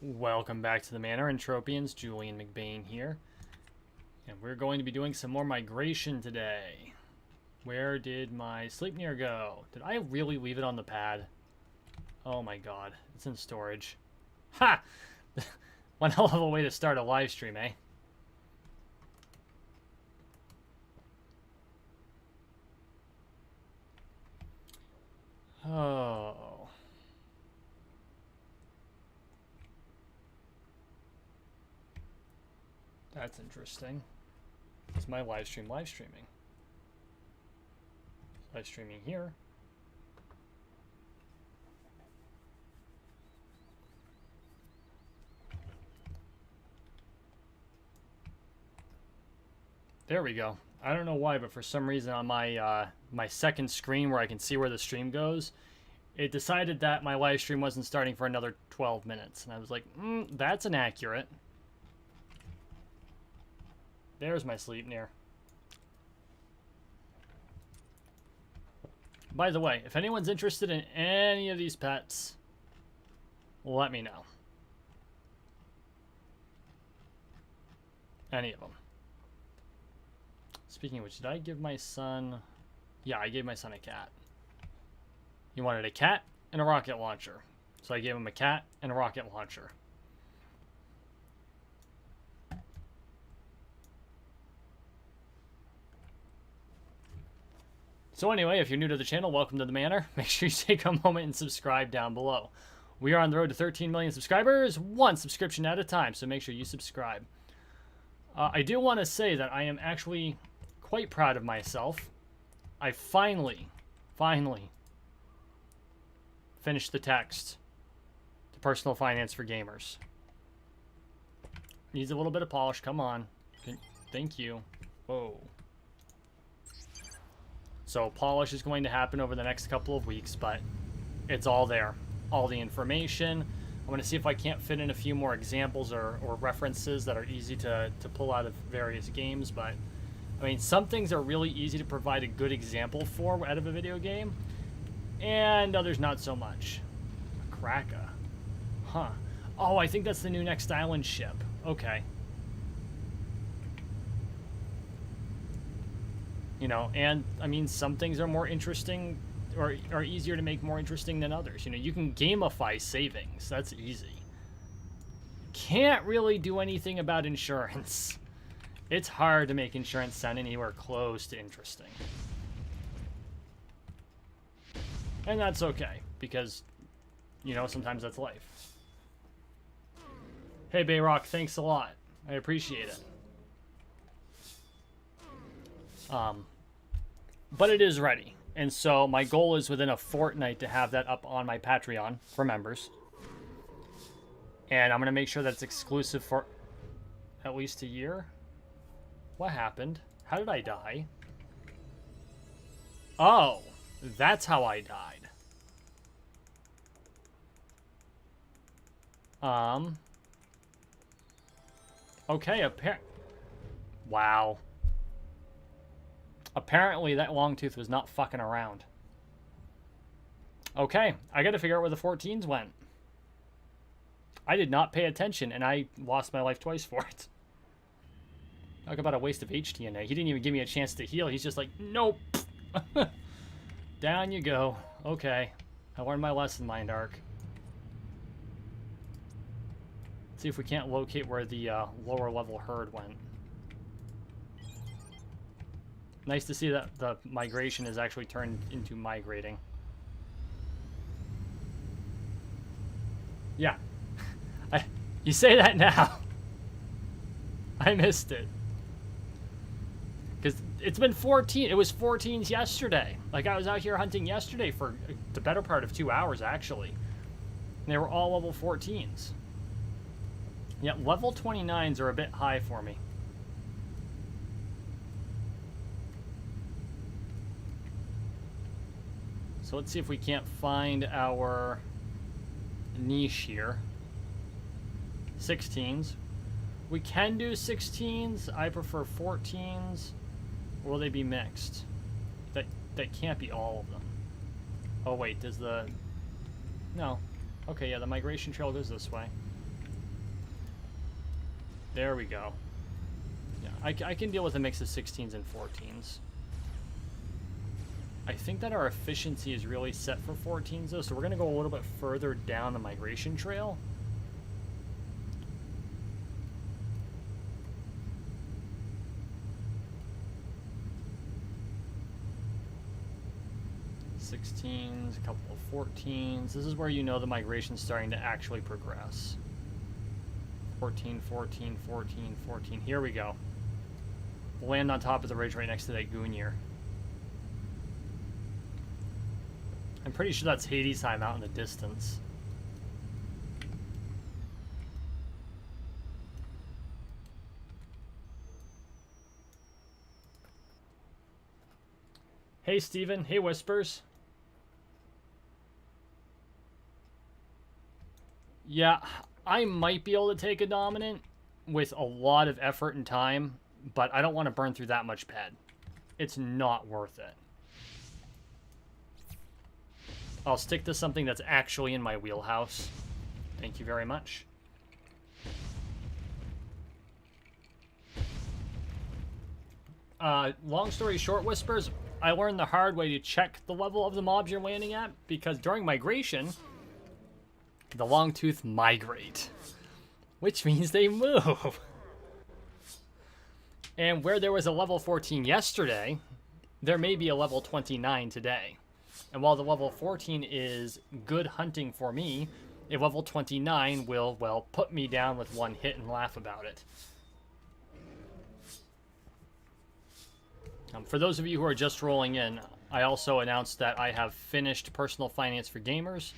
Welcome back to the Manor, Entropians. Julian McBain here. And we're going to be doing some more migration today. Where did my Sleipnir go? Did I really leave it on the pad? Oh my god, it's in storage. Ha! One hell of a way to start a live stream, eh? Oh. That's interesting. Is my live stream live streaming? Live streaming here. There we go. I don't know why, but for some reason on my my second screen where I can see where the stream goes, it decided that my live stream wasn't starting for another 12 minutes. And I was like, that's inaccurate. There's my Sleipnir. By the way, if anyone's interested in any of these pets, let me know. Any of them. Speaking of which, did I give my son... Yeah, I gave my son a cat. He wanted a cat and a rocket launcher. So I gave him a cat and a rocket launcher. So anyway, if you're new to the channel, welcome to the Manor. Make sure you take a moment and subscribe down below. We are on the road to 13 million subscribers, one subscription at a time, so make sure you subscribe. I do want to say that I am actually quite proud of myself. I finally finished the text to Personal Finance for Gamers. Needs a little bit of polish, come on. Thank you. Whoa. So polish is going to happen over the next couple of weeks, but it's all there. All the information. I'm going to see if I can't fit in a few more examples or references that are easy to pull out of various games. But, I mean, some things are really easy to provide a good example for out of a video game, and others not so much. A Kraka. Huh. Oh, I think that's the new Next Island ship. Okay. You know, and I mean, some things are more interesting or are easier to make more interesting than others. You know, you can gamify savings. That's easy. Can't really do anything about insurance. It's hard to make insurance sound anywhere close to interesting. And that's okay, because, you know, sometimes that's life. Hey, Bayrock, thanks a lot. I appreciate it. But it is ready. And so my goal is within a fortnight to have that up on my Patreon for members. And I'm going to make sure that it's exclusive for at least a year. What happened? How did I die? Oh, that's how I died. Okay, wow. Apparently, that Longtooth was not fucking around. Okay, I gotta figure out where the 14s went. I did not pay attention, and I lost my life twice for it. Talk about a waste of HTNA. He didn't even give me a chance to heal. He's just like, nope. Down you go. Okay. I learned my lesson, Mind Arc. Let's see if we can't locate where the lower level herd went. Nice to see that the migration is actually turned into migrating. Yeah. You say that now. I missed it. Because it's been 14. It was 14s yesterday. Like, I was out here hunting yesterday for the better part of 2 hours, actually. And they were all level 14s. Yeah, level 29s are a bit high for me. So let's see if we can't find our niche here. 16s. We can do 16s. I prefer 14s. Or will they be mixed? That can't be all of them. Oh wait, does the... No. Okay, yeah, the migration trail goes this way. There we go. Yeah, I can deal with a mix of 16s and 14s. I think that our efficiency is really set for 14s, though, so we're going to go a little bit further down the migration trail. A couple of 14s. This is where you know the migration's starting to actually progress. 14, 14, 14, 14. Here we go. We'll land on top of the ridge right next to that Goonier. I'm pretty sure that's Hadesheim out in the distance. Hey, Steven. Hey, Whispers. Yeah, I might be able to take a dominant with a lot of effort and time, but I don't want to burn through that much ped. It's not worth it. I'll stick to something that's actually in my wheelhouse. Thank you very much. Long story short, Whispers, I learned the hard way to check the level of the mobs you're landing at, because during migration, the Longtooth migrate, which means they move. And where there was a level 14 yesterday, there may be a level 29 today. And while the level 14 is good hunting for me, a level 29 will, well, put me down with one hit and laugh about it. For those of you who are just rolling in, I also announced that I have finished Personal Finance for Gamers.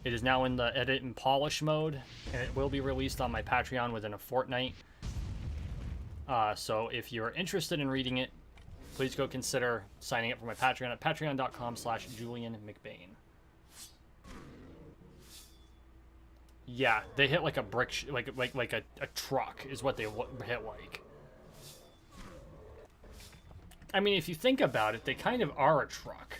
It is now in the edit and polish mode, and it will be released on my Patreon within a fortnight. So if you're interested in reading it, please go consider signing up for my Patreon at patreon.com/JulianMcBain. Yeah, they hit like a brick, like a truck is what they hit like. I mean, if you think about it, they kind of are a truck.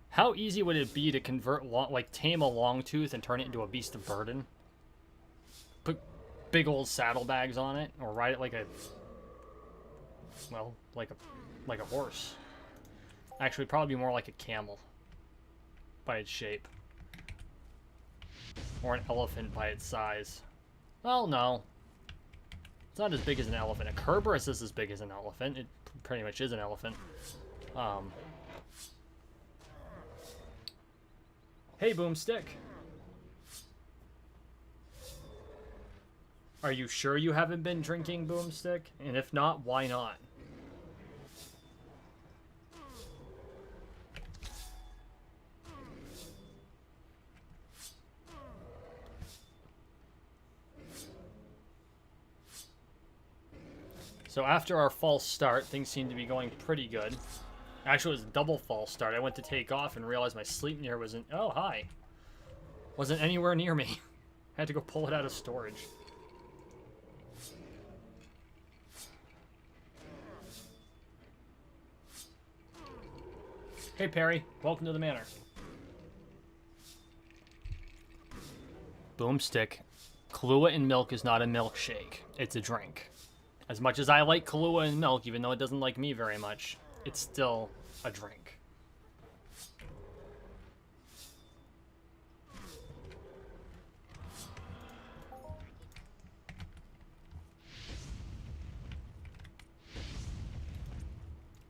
How easy would it be to convert, tame a Longtooth and turn it into a beast of burden? Put big old saddlebags on it, or ride it like a, well, like a horse. Actually, probably more like a camel by its shape. Or an elephant by its size. Well, no. It's not as big as an elephant. A Kerberos is as big as an elephant. It pretty much is an elephant. Hey, Boomstick. Are you sure you haven't been drinking, Boomstick? And if not, why not? So after our false start, things seem to be going pretty good. Actually, it was a double false start. I went to take off and realized my Sleipnir wasn't... Oh, hi. Wasn't anywhere near me. I had to go pull it out of storage. Hey, Perry. Welcome to the manor. Boomstick. Kahlua and milk is not a milkshake. It's a drink. As much as I like Kahlua and milk, even though it doesn't like me very much, it's still a drink.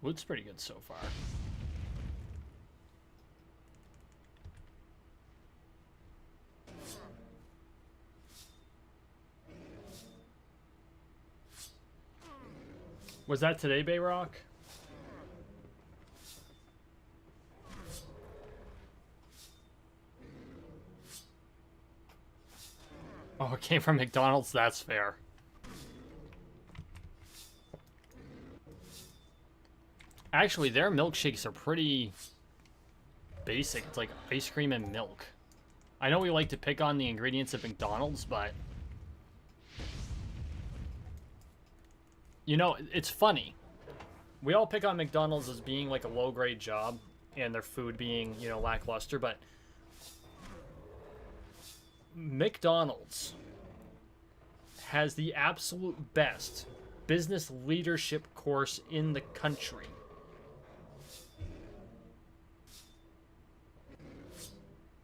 Loot's pretty good so far. Was that today, Bayrock? Oh, it came from McDonald's? That's fair. Actually, their milkshakes are pretty basic. It's like ice cream and milk. I know we like to pick on the ingredients of McDonald's, but... You know, it's funny. We all pick on McDonald's as being like a low-grade job, and their food being, you know, lackluster, but... McDonald's has the absolute best business leadership course in the country.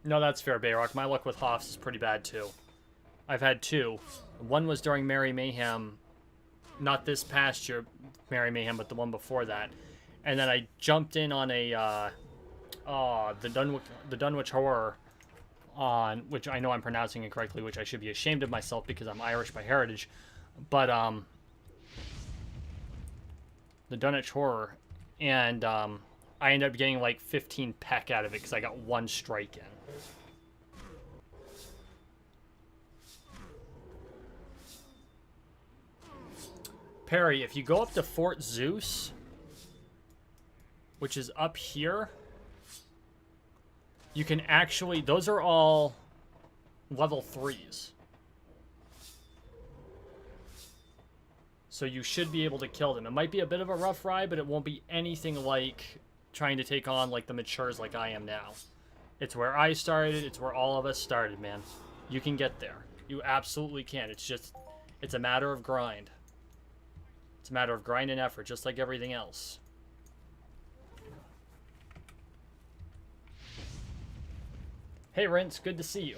No, that's fair, Bayrock. My luck with Hoffs is pretty bad, too. I've had two. One was during Merry Mayhem. Not this past year, Merry Mayhem, but the one before that. And then I jumped in on a, the Dunwich Horror on, which I know I'm pronouncing incorrectly, which I should be ashamed of myself because I'm Irish by heritage. But, the Dunwich Horror. And, I ended up getting like 15 peck out of it because I got one strike in. Perry, if you go up to Fort Zeus, which is up here, you can actually, those are all level 3s. So you should be able to kill them. It might be a bit of a rough ride, but it won't be anything like trying to take on like the matures like I am now. It's where I started. It's where all of us started, man. You can get there. You absolutely can. It's just, it's a matter of grind. It's a matter of grind and effort, just like everything else. Hey, Rince, good to see you.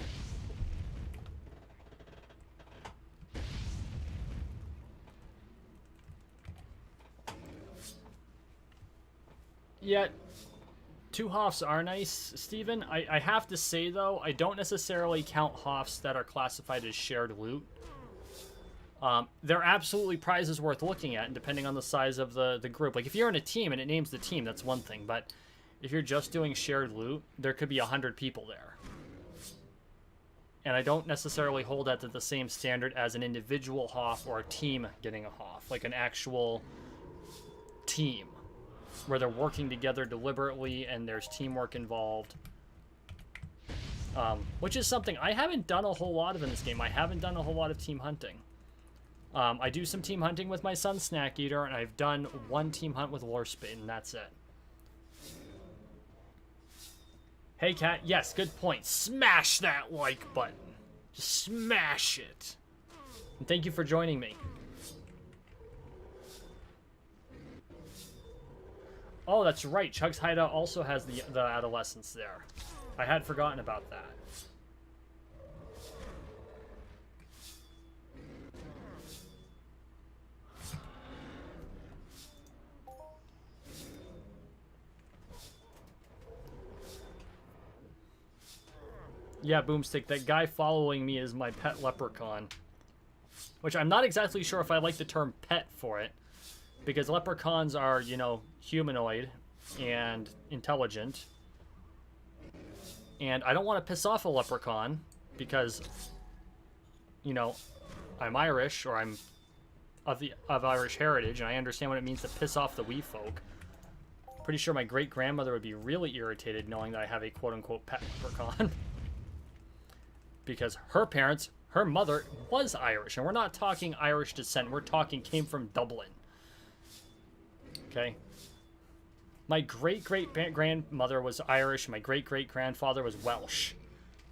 Yeah, two Hoffs are nice, Steven. I have to say, though, I don't necessarily count Hoffs that are classified as shared loot. They're absolutely prizes worth looking at, and depending on the size of the group. Like, if you're in a team and it names the team, that's one thing. But if you're just doing shared loot, there could be 100 people there. And I don't necessarily hold that to the same standard as an individual Hoff or a team getting a Hoff. Like an actual team, where they're working together deliberately and there's teamwork involved. Which is something I haven't done a whole lot of in this game. I haven't done a whole lot of team hunting. I do some team hunting with my son Snack Eater, and I've done one team hunt with Warspit, and that's it. Hey, Cat. Yes, good point. Smash that like button. Just smash it. And thank you for joining me. Oh, that's right. Chug's Hideout also has the adolescents there. I had forgotten about that. Yeah, Boomstick, that guy following me is my pet leprechaun. Which I'm not exactly sure if I like the term pet for it. Because leprechauns are, you know, humanoid and intelligent. And I don't want to piss off a leprechaun because, you know, I'm Irish, or I'm of Irish heritage, and I understand what it means to piss off the wee folk. Pretty sure my great-grandmother would be really irritated knowing that I have a quote-unquote pet leprechaun. Because her parents, her mother, was Irish. And we're not talking Irish descent. We're talking came from Dublin. Okay? My great-great-grandmother was Irish. My great-great-grandfather was Welsh.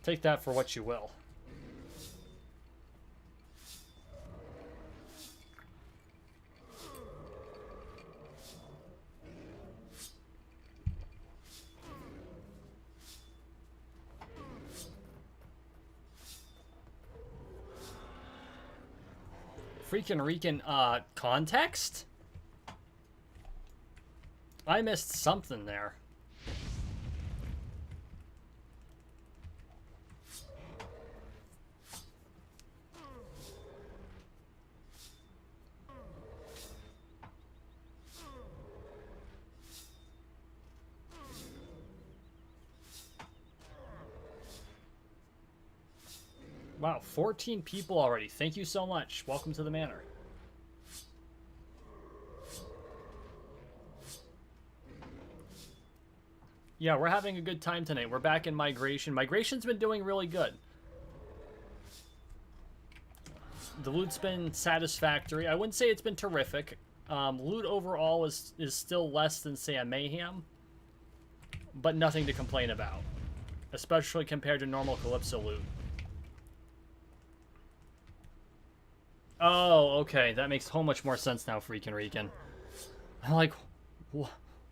Take that for what you will. Freaking Rican, context? I missed something there. Wow, 14 people already. Thank you so much. Welcome to the manor. Yeah, we're having a good time tonight. We're back in Migration. Migration's been doing really good. The loot's been satisfactory. I wouldn't say it's been terrific. Loot overall is still less than, say, a Mayhem. But nothing to complain about. Especially compared to normal Calypso loot. Oh, okay. That makes so much more sense now, Freakin' Rican. I'm like,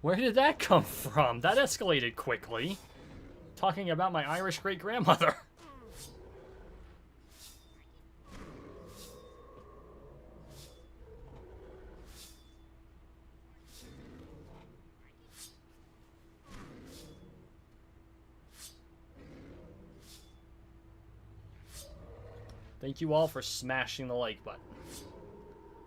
where did that come from? That escalated quickly. Talking about my Irish great-grandmother. Thank you all for smashing the like button.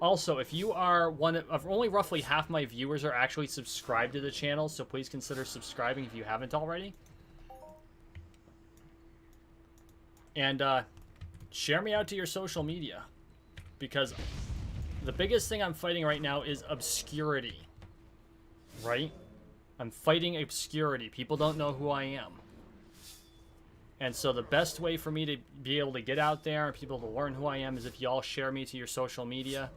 Also, if you are one of only roughly half my viewers are actually subscribed to the channel, so please consider subscribing if you haven't already. And share me out to your social media, because the biggest thing I'm fighting right now is obscurity. Right? I'm fighting obscurity. People don't know who I am. And so the best way for me to be able to get out there and people to learn who I am is if you all share me to your social media.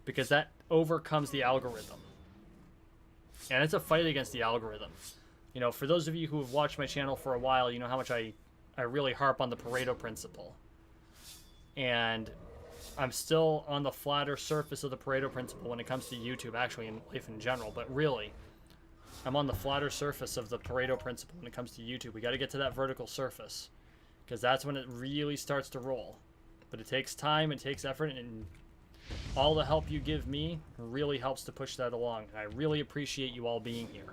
Because that overcomes the algorithm. And it's a fight against the algorithm. You know, for those of you who have watched my channel for a while, you know how much I really harp on the Pareto principle. And I'm still on the flatter surface of the Pareto principle when it comes to YouTube, actually in life in general. But really, I'm on the flatter surface of the Pareto principle when it comes to YouTube. We got to get to that vertical surface, because that's when it really starts to roll. But it takes time, it takes effort, and all the help you give me really helps to push that along. And I really appreciate you all being here.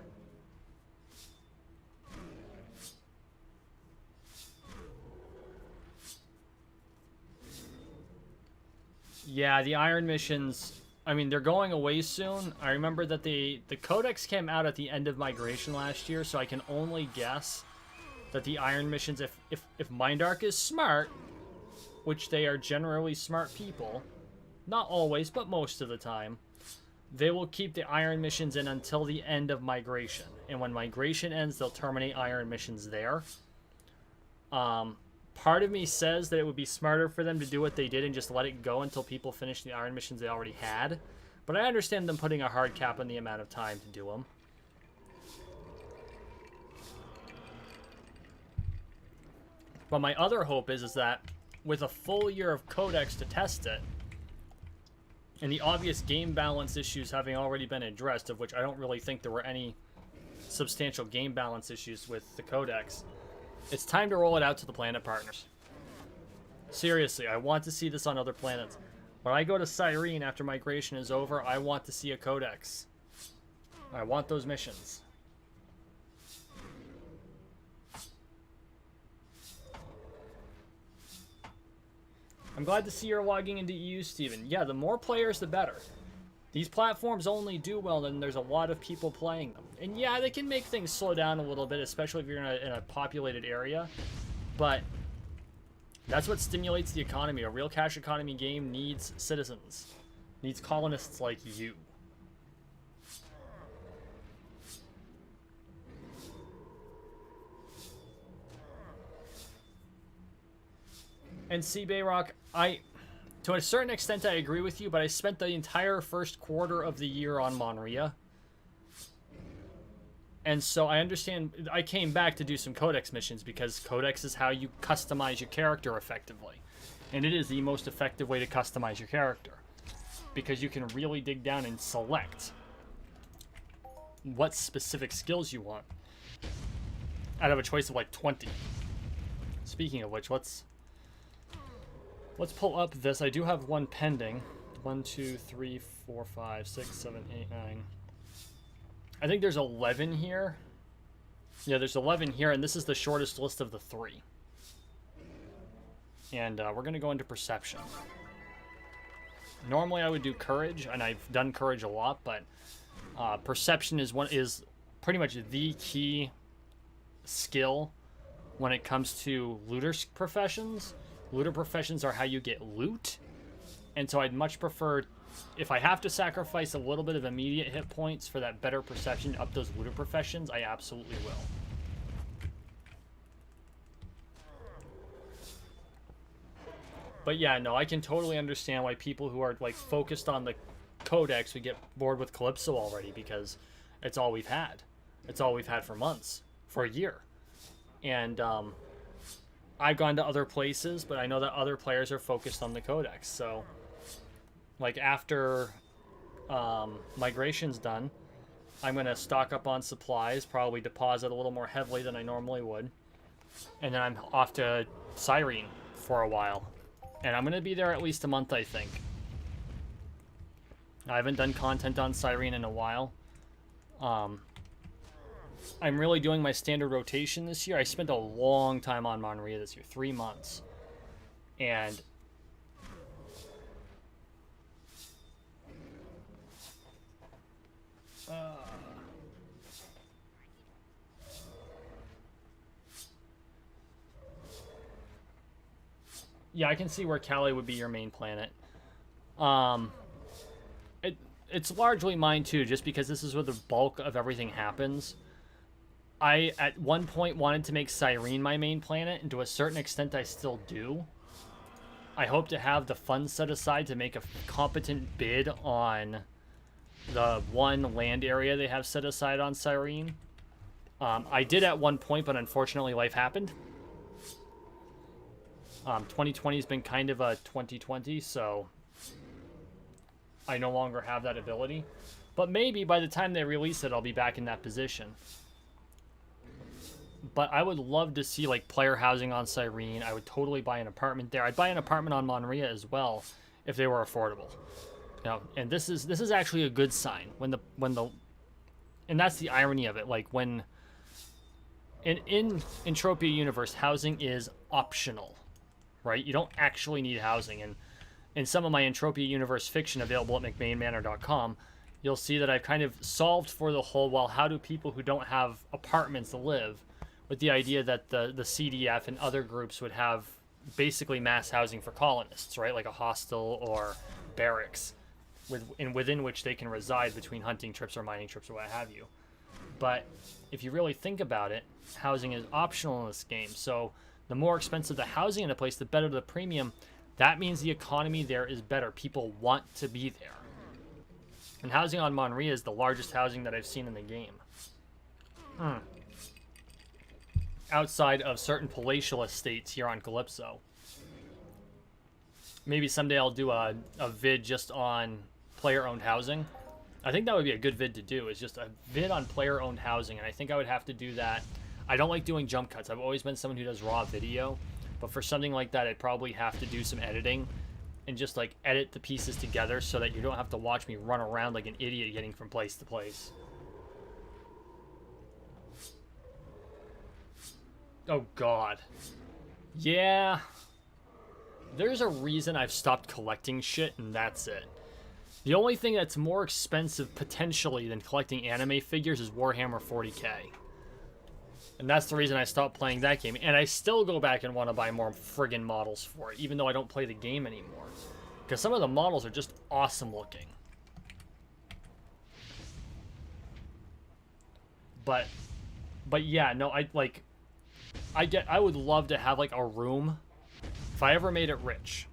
Yeah, the Iron missions, I mean, they're going away soon. I remember that the Codex came out at the end of migration last year, so I can only guess that the Iron missions, if Mindark is smart, which they are generally smart people, not always, but most of the time, they will keep the Iron missions in until the end of migration. And when migration ends, they'll terminate Iron missions there. Part of me says that it would be smarter for them to do what they did and just let it go until people finish the Iron missions they already had. But I understand them putting a hard cap on the amount of time to do them. But my other hope is that with a full year of Codex to test it, and the obvious game balance issues having already been addressed, of which I don't really think there were any substantial game balance issues with the Codex, it's time to roll it out to the planet partners. Seriously, I want to see this on other planets. When I go to Cyrene after migration is over, I want to see a Codex. I want those missions. I'm glad to see you're logging into EU, Steven. Yeah, the more players, the better. These platforms only do well when there's a lot of people playing them. And yeah, they can make things slow down a little bit, especially if you're in a populated area. But that's what stimulates the economy. A real cash economy game needs citizens. Needs colonists like you. And C Bayrock, to a certain extent, I agree with you, but I spent the entire first quarter of the year on Monria. And so I understand, I came back to do some Codex missions because Codex is how you customize your character effectively. And it is the most effective way to customize your character, because you can really dig down and select what specific skills you want out of a choice of like 20. Speaking of which, let's pull up this. I do have one pending. 1, 2, 3, 4, 5, 6, 7, 8, 9. I think there's 11 here. Yeah, there's 11 here, and this is the shortest list of the 3. And we're going to go into perception. Normally I would do courage, and I've done courage a lot, but perception is pretty much the key skill when it comes to looter professions. Looter professions are how you get loot, and so I'd much prefer, if I have to sacrifice a little bit of immediate hit points for that better perception up those looter professions, I absolutely will. But yeah, no, I can totally understand why people who are like focused on the Codex would get bored with Calypso already, because it's all we've had. It's all we've had for months, for a year. And I've gone to other places, but I know that other players are focused on the codex. So, like after migration's done, I'm gonna stock up on supplies, probably deposit a little more heavily than I normally would, and then I'm off to Cyrene for a while, and I'm gonna be there at least a month, I think. I haven't done content on Cyrene in a while. I'm really doing my standard rotation this year. I spent a long time on Monria this year, 3 months. And yeah, I can see where Cali would be your main planet. It's largely mine too, just because this is where the bulk of everything happens. I, at one point, wanted to make Cyrene my main planet, and to a certain extent I still do. I hope to have the funds set aside to make a competent bid on the one land area they have set aside on Cyrene. I did at one point, but unfortunately life happened. 2020 has been kind of a 2020, so I no longer have that ability. But maybe by the time they release it, I'll be back in that position. But I would love to see like player housing on Cyrene. I would totally buy an apartment there. I'd buy an apartment on Monria as well if they were affordable. You know, and this is actually a good sign when the and that's the irony of it. Like when in Entropia universe, housing is optional, right? You don't actually need housing. And in some of my Entropia universe fiction available at mcmainmanor.com, you'll see that I've kind of solved for the whole, well, how do people who don't have apartments live, with the idea that the CDF and other groups would have basically mass housing for colonists, right? Like a hostel or barracks within which they can reside between hunting trips or mining trips or what have you. But if you really think about it, housing is optional in this game. So the more expensive the housing in a place, the better the premium. That means the economy there is better. People want to be there. And housing on Monria is the largest housing that I've seen in the game. Outside of certain palatial estates here on Calypso. Maybe someday I'll do a vid just on player-owned housing. I think that would be a good vid to do, is just a vid on player-owned housing, and I think I would have to do that. I don't like doing jump cuts. I've always been someone who does raw video, but for something like that, I'd probably have to do some editing and just like edit the pieces together so that you don't have to watch me run around like an idiot getting from place to place. Oh god. Yeah. There's a reason I've stopped collecting shit, and that's it. The only thing that's more expensive potentially than collecting anime figures is Warhammer 40k. And that's the reason I stopped playing that game. And I still go back and want to buy more friggin' models for it, even though I don't play the game anymore. Because some of the models are just awesome looking. But yeah, no, I would love to have like a room. If I ever made it rich,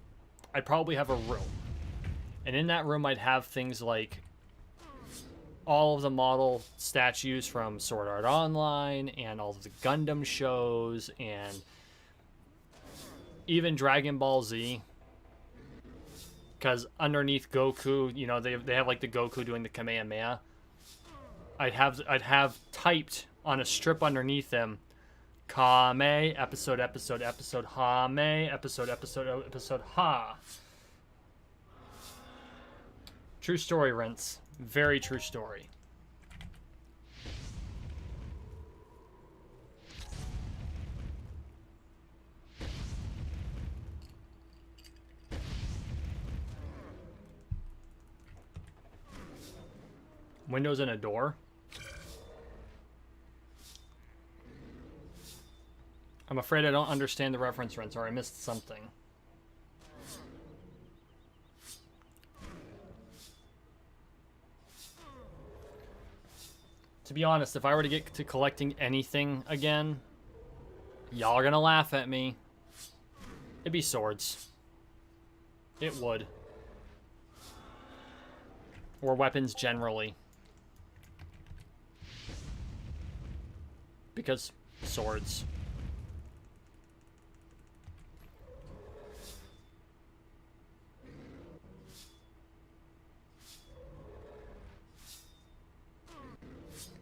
I'd probably have a room. And in that room, I'd have things like all of the model statues from Sword Art Online and all of the Gundam shows and even Dragon Ball Z. Because underneath Goku, you know, they have like the Goku doing the Kamehameha. I'd have typed on a strip underneath them, Kame, episode, Hame, episode, Ha. True story, Rince. Very true story. Windows and a door? I'm afraid I don't understand the reference, Rince, or I missed something. To be honest, if I were to get to collecting anything again, y'all are gonna laugh at me. It'd be swords. It would. Or weapons generally. Because swords.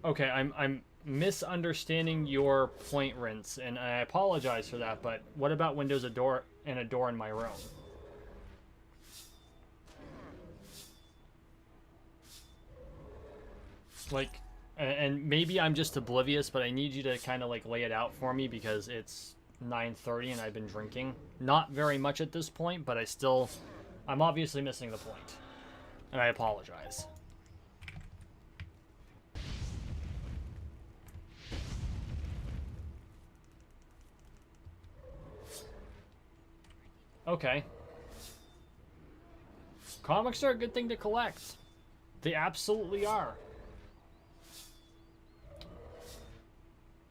Okay, I'm misunderstanding your point, Rince, and I apologize for that, but what about windows, a door, and a door in my room? Like, and maybe I'm just oblivious, but I need you to kind of like lay it out for me because it's 9:30 and I've been drinking. Not very much at this point, but I'm obviously missing the point, and I apologize. Okay. Comics are a good thing to collect. They absolutely are.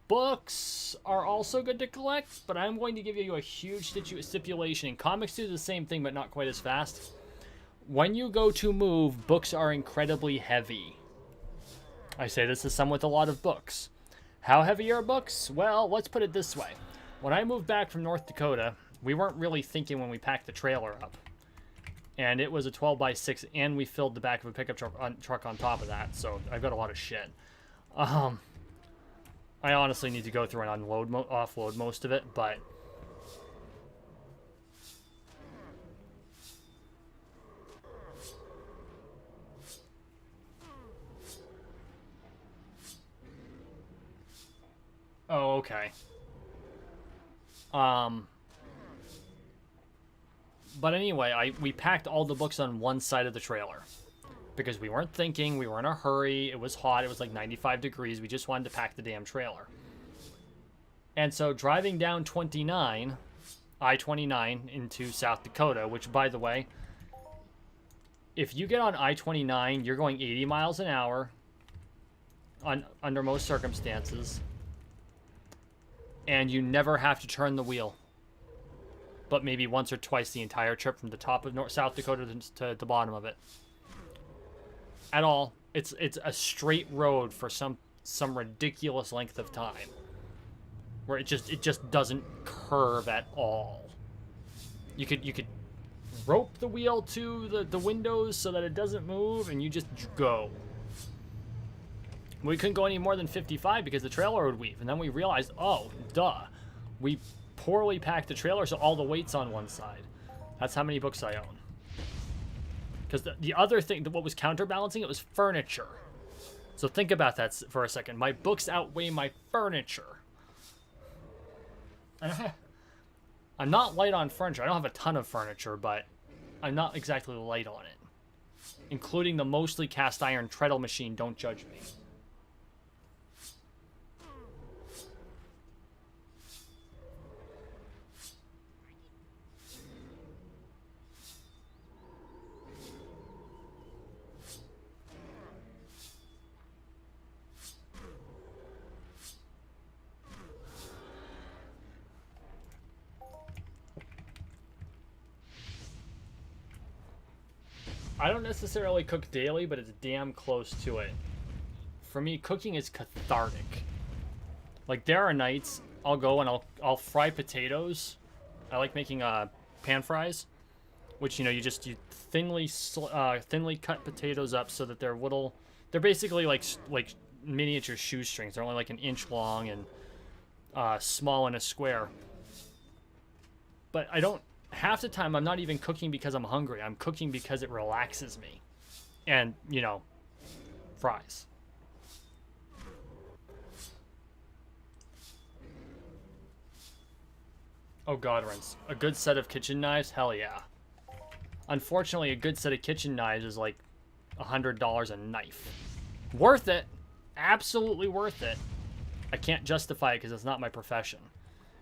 Books are also good to collect, but I'm going to give you a huge stipulation. Comics do the same thing, but not quite as fast. When you go to move, books are incredibly heavy. I say this as someone with a lot of books. How heavy are books? Well, let's put it this way. When I moved back from North Dakota, we weren't really thinking when we packed the trailer up. And it was a 12x6, and we filled the back of a pickup truck on top of that, so I've got a lot of shit. I honestly need to go through and offload most of it, but... Oh, okay. But anyway, we packed all the books on one side of the trailer. Because we weren't thinking, we were in a hurry, it was hot, it was like 95 degrees, we just wanted to pack the damn trailer. And so driving down I-29 into South Dakota, which by the way, if you get on I-29, you're going 80 miles an hour under most circumstances, and you never have to turn the wheel. But maybe once or twice the entire trip from the top of South Dakota to the bottom of it. At all. It's a straight road for some ridiculous length of time. Where it just doesn't curve at all. You could rope the wheel to the windows so that it doesn't move, and you just go. We couldn't go any more than 55 because the trailer would weave, and then we realized, oh, duh. We poorly packed the trailer, so all the weight's on one side. That's how many books I own. Because the other thing, what was counterbalancing it was furniture. So think about that for a second. My books outweigh my furniture. I'm not light on furniture. I don't have a ton of furniture, but I'm not exactly light on it. Including the mostly cast iron treadle machine, don't judge me. I don't necessarily cook daily, but it's damn close to it. For me, cooking is cathartic. Like, there are nights I'll go and I'll fry potatoes. I like making pan fries, which, you know, you thinly cut potatoes up so that they're basically like miniature shoestrings. They're only like an inch long and small in a square. But half the time I'm not even cooking because I'm hungry. I'm cooking because it relaxes me. And, you know, fries. Oh god, Rince. A good set of kitchen knives? Hell yeah. Unfortunately, a good set of kitchen knives is like $100 a knife. Worth it. Absolutely worth it. I can't justify it because it's not my profession.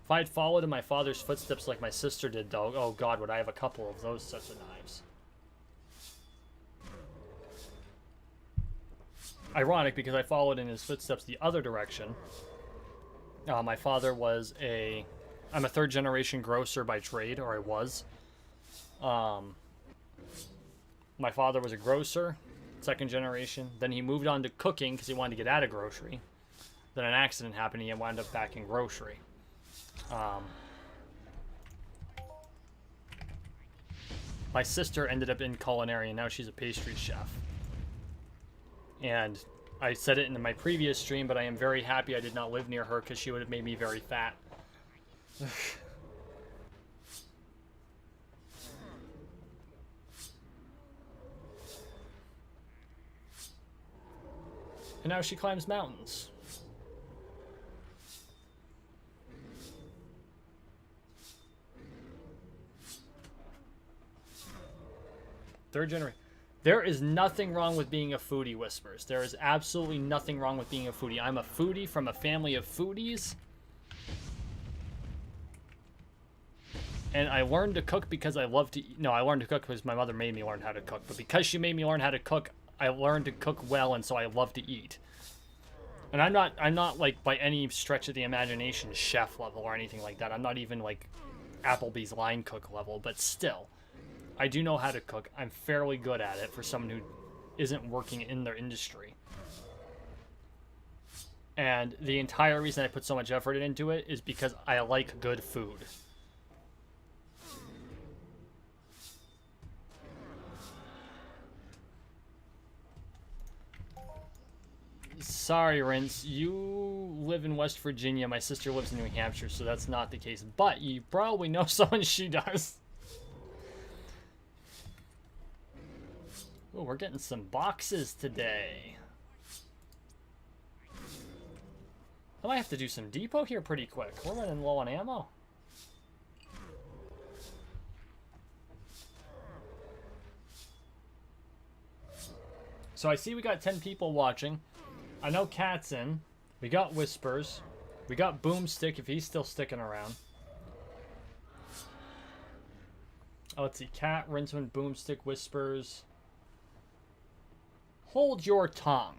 If I had followed in my father's footsteps like my sister did, though, oh god, would I have a couple of those sets of knives. Ironic, because I followed in his footsteps the other direction. My father was I'm a third-generation grocer by trade, or I was. My father was a grocer, second generation. Then he moved on to cooking because he wanted to get out of grocery. Then an accident happened and he wound up back in grocery. My sister ended up in culinary, and now she's a pastry chef. And I said it in my previous stream, but I am very happy I did not live near her because she would have made me very fat. And now she climbs mountains. Third generation. There is nothing wrong with being a foodie, Whispers. There is absolutely nothing wrong with being a foodie. I'm a foodie from a family of foodies. And I learned to cook because I love to eat. No, I learned to cook because my mother made me learn how to cook. But because she made me learn how to cook, I learned to cook well, and so I love to eat. And I'm not like by any stretch of the imagination chef level or anything like that. I'm not even like Applebee's line cook level, but still. I do know how to cook. I'm fairly good at it for someone who isn't working in their industry. And the entire reason I put so much effort into it is because I like good food. Sorry, Rince. You live in West Virginia. My sister lives in New Hampshire, so that's not the case. But you probably know someone she does. Oh, we're getting some boxes today. I might have to do some depot here pretty quick. We're running low on ammo. So I see we got 10 people watching. I know Cat's in. We got Whispers. We got Boomstick if he's still sticking around. Oh, let's see. Cat, Rinceman, Boomstick, Whispers. Hold your tongue.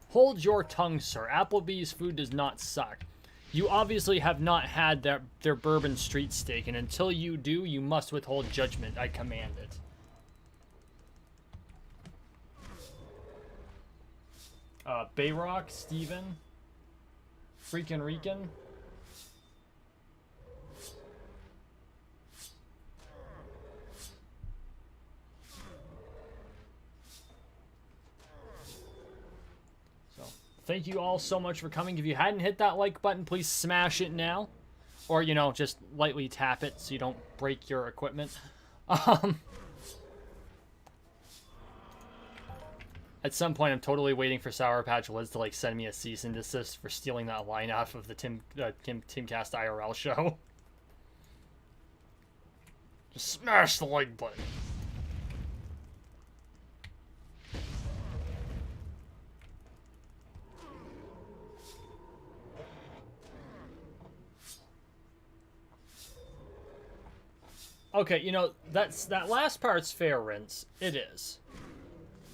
Hold your tongue, sir. Applebee's food does not suck. You obviously have not had their bourbon street steak, and until you do, you must withhold judgment. I command it. Bayrock, Steven. Freakin' Rican. Thank you all so much for coming. If you hadn't hit that like button, please smash it now. Or, you know, just lightly tap it so you don't break your equipment. At some point, I'm totally waiting for Sour Patch Liz to, like, send me a cease and desist for stealing that line off of the Timcast IRL show. Just smash the like button. Okay, you know, that last part's fair, Rince. It is.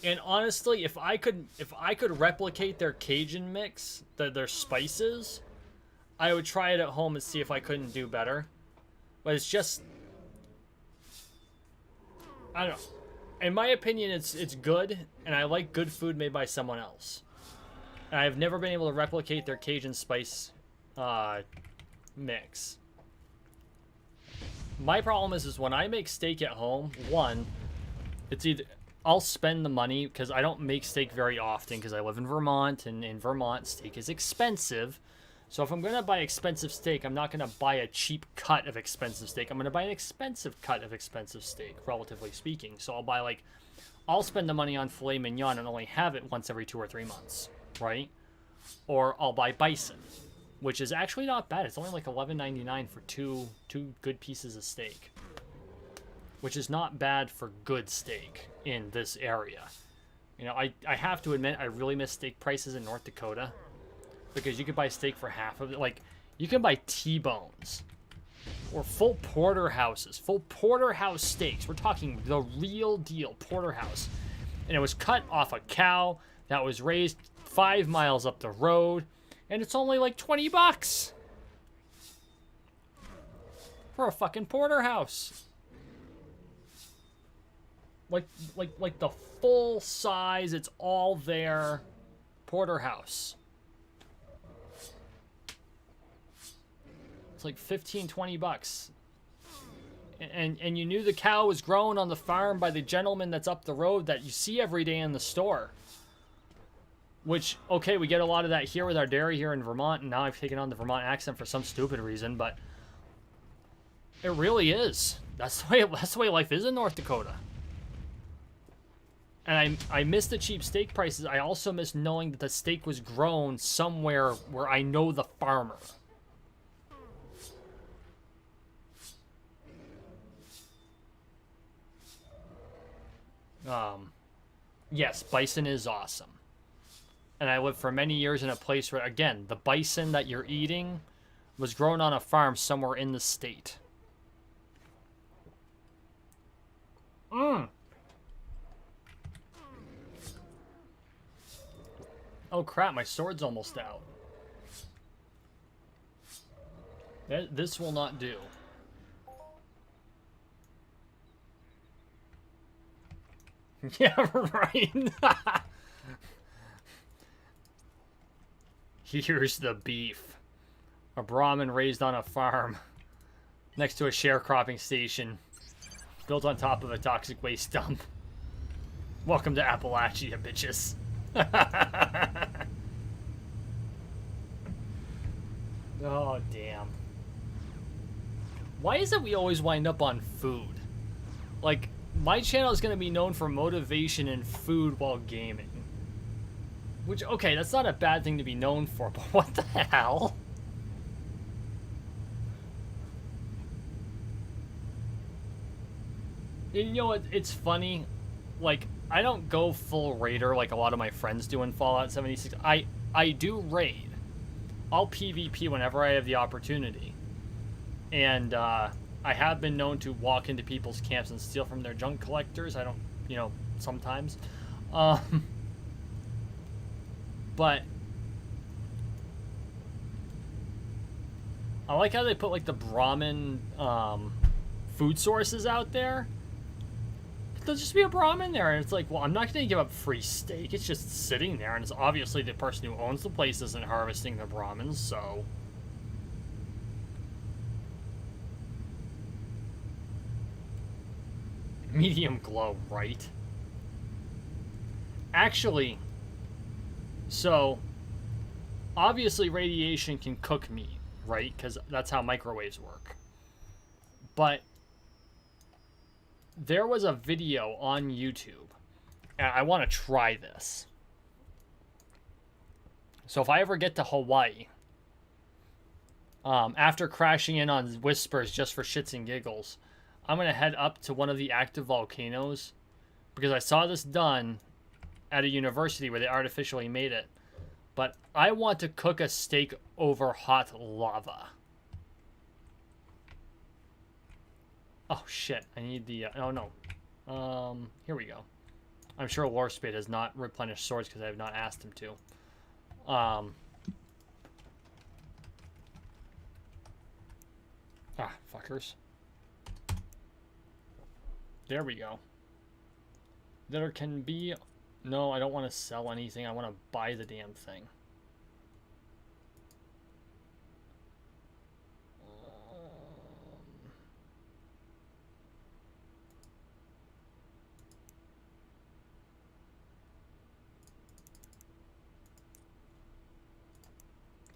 And honestly, if I could replicate their Cajun mix, their spices, I would try it at home and see if I couldn't do better. But it's just, I don't know. In my opinion, it's good, and I like good food made by someone else. And I've never been able to replicate their Cajun spice mix. My problem is when I make steak at home, one, it's either I'll spend the money because I don't make steak very often because I live in Vermont, and in Vermont steak is expensive. So if I'm going to buy expensive steak, I'm not going to buy a cheap cut of expensive steak. I'm going to buy an expensive cut of expensive steak, relatively speaking. So I'll spend the money on filet mignon and only have it once every 2 or 3 months, right? Or I'll buy bison, which is actually not bad. It's only like $11.99 for two good pieces of steak, which is not bad for good steak in this area. You know, I have to admit, I really miss steak prices in North Dakota, because you can buy steak for half of it. Like, you can buy T-bones or full porterhouses, full porterhouse steaks. We're talking the real deal porterhouse. And it was cut off a cow that was raised 5 miles up the road. And it's only like $20 for a fucking porterhouse. Like the full size, it's all there porterhouse. It's like $15-20. And you knew the cow was grown on the farm by the gentleman that's up the road that you see every day in the store. Which, okay, we get a lot of that here with our dairy here in Vermont, and now I've taken on the Vermont accent for some stupid reason, but it really is. That's the way life is in North Dakota. And I miss the cheap steak prices. I also miss knowing that the steak was grown somewhere where I know the farmer. Yes, bison is awesome. And I lived for many years in a place where, again, the bison that you're eating was grown on a farm somewhere in the state. Oh crap, my sword's almost out. This will not do. Yeah, right. Here's the beef. A Brahmin raised on a farm next to a sharecropping station built on top of a toxic waste dump. Welcome to Appalachia, bitches. Oh, damn. Why is it we always wind up on food? Like, my channel is going to be known for motivation and food while gaming. Which, okay, that's not a bad thing to be known for, but what the hell? And you know what? It's funny. Like, I don't go full raider like a lot of my friends do in Fallout 76. I do raid. I'll PvP whenever I have the opportunity. And, I have been known to walk into people's camps and steal from their junk collectors. I don't, you know, sometimes. But I like how they put, like, the Brahmin, food sources out there. There'll just be a Brahmin there, and it's like, well, I'm not going to give up free steak. It's just sitting there, and it's obviously the person who owns the place isn't harvesting the Brahmins, so... Medium glow, right? Actually, so, obviously radiation can cook meat, right? Because that's how microwaves work. But there was a video on YouTube, and I want to try this. So if I ever get to Hawaii, after crashing in on Whispers just for shits and giggles, I'm going to head up to one of the active volcanoes, because I saw this done at a university where they artificially made it. But I want to cook a steak over hot lava. Oh shit, I need the, oh no. Here we go. I'm sure Warspade has not replenished swords because I have not asked him to. Fuckers. There we go. There can be... No, I don't want to sell anything. I want to buy the damn thing.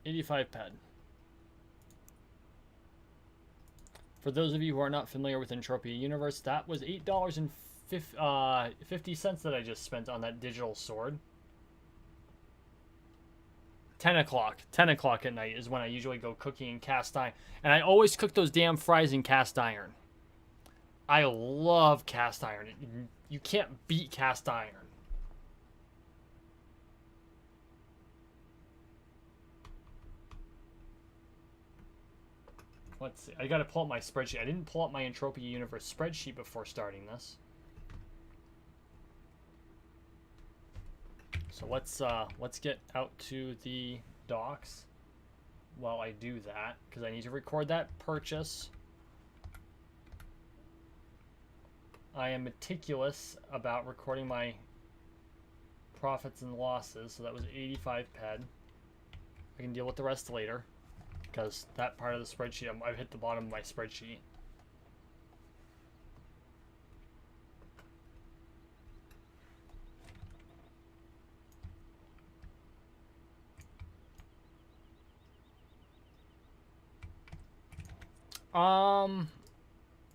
$85 ped. For those of you who are not familiar with Entropia Universe, that was $8.50 that I just spent on that digital sword. 10 o'clock. 10 o'clock at night is when I usually go cooking in cast iron. And I always cook those damn fries in cast iron. I love cast iron. You can't beat cast iron. Let's see. I gotta pull up my spreadsheet. I didn't pull up my Entropia Universe spreadsheet before starting this. So let's get out to the docks while I do that, because I need to record that purchase. I am meticulous about recording my profits and losses, so that was 85 ped. I can deal with the rest later, because that part of the spreadsheet, I've hit the bottom of my spreadsheet. Um,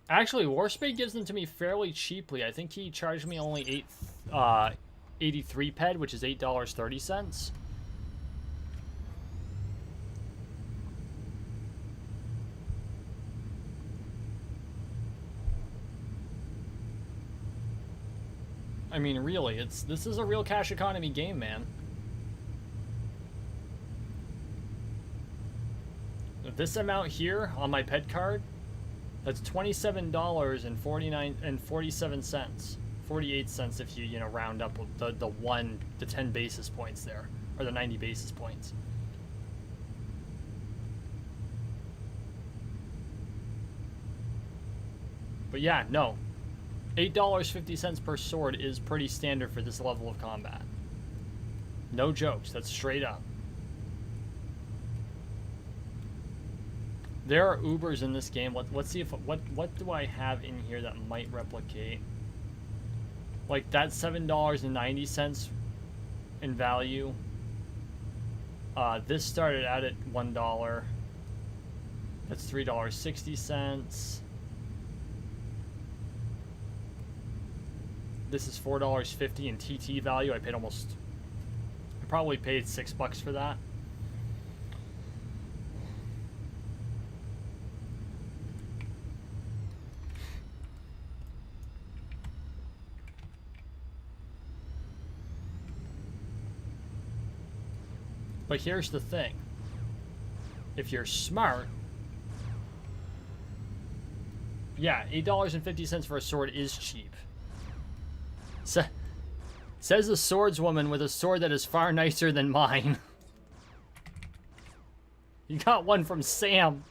actually, Warspade gives them to me fairly cheaply. I think he charged me only 83 ped, which is $8.30. I mean, really, this is a real cash economy game, man. This amount here on my pet card, that's $27.47. 48 cents if you round up the 10 basis points there, or the 90 basis points. But yeah, no. $8.50 per sword is pretty standard for this level of combat. No jokes, that's straight up. There are Ubers in this game. Let's see if what do I have in here that might replicate. Like that $7.90 in value. This started out at $1. That's $3.60. This is $4.50 in TT value. I probably paid $6 for that. But here's the thing. If you're smart, yeah, $8.50 for a sword is cheap. Says the swordswoman with a sword that is far nicer than mine. You got one from Sam.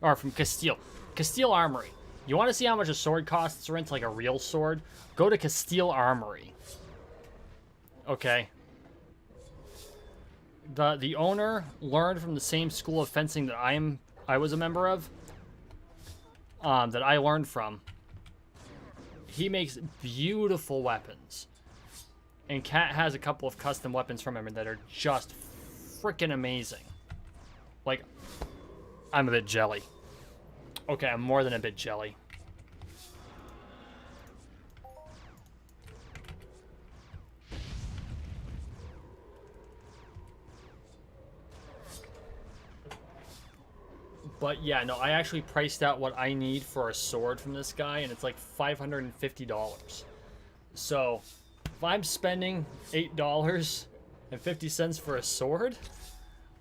Or from Castile. Castile Armory. You want to see how much a sword costs, rent like a real sword? Go to Castile Armory. Okay. The owner learned from the same school of fencing that I was a member of. That I learned from. He makes beautiful weapons. And Kat has a couple of custom weapons from him that are just freaking amazing. Like, I'm a bit jelly. Okay, I'm more than a bit jelly. But yeah, no, I actually priced out what I need for a sword from this guy, and it's like $550. So, if I'm spending $8.50 for a sword,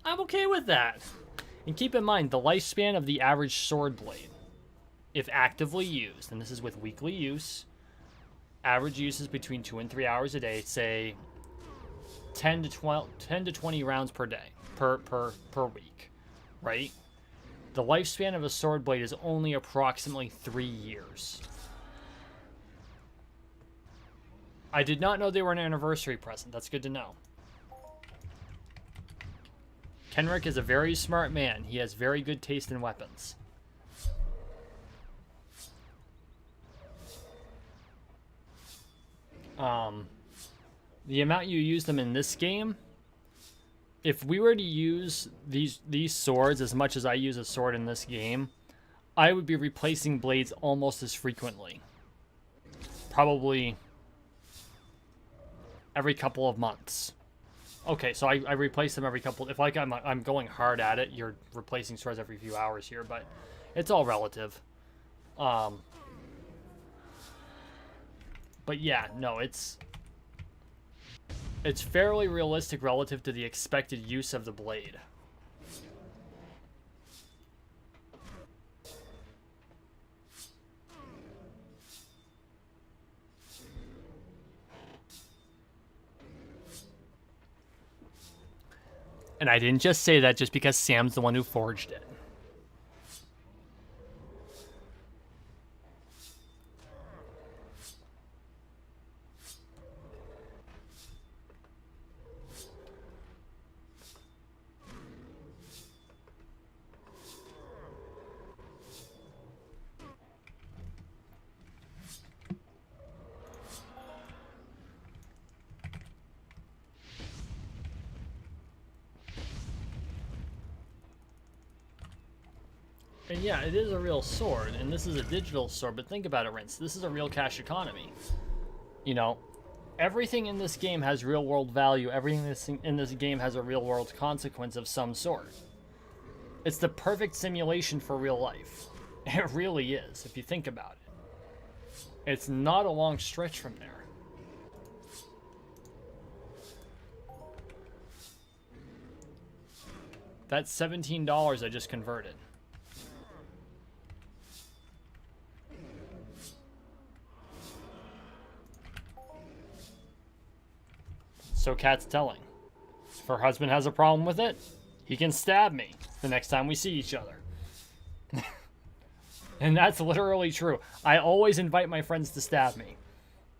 I'm okay with that. And keep in mind, the lifespan of the average sword blade, if actively used, and this is with weekly use, average use is between 2 and 3 hours a day, say 10 to 20 rounds per day, per week, right? The lifespan of a sword blade is only approximately 3 years. I did not know they were an anniversary present. That's good to know. Kenrick is a very smart man. He has very good taste in weapons. The amount you use them in this game, if we were to use these swords as much as I use a sword in this game, I would be replacing blades almost as frequently. Probably every couple of months. Okay, so I replace them every couple. If like I'm going hard at it, you're replacing swords every few hours here, but it's all relative. But yeah, no, it's fairly realistic relative to the expected use of the blade. And I didn't just say that just because Sam's the one who forged it. And yeah, it is a real sword, and this is a digital sword, but think about it, Rince. This is a real cash economy. You know, everything in this game has real world value. Everything in this game has a real world consequence of some sort. It's the perfect simulation for real life. It really is, if you think about it. It's not a long stretch from there. That's $17 I just converted. So Kat's telling. If her husband has a problem with it, he can stab me the next time we see each other. And that's literally true. I always invite my friends to stab me.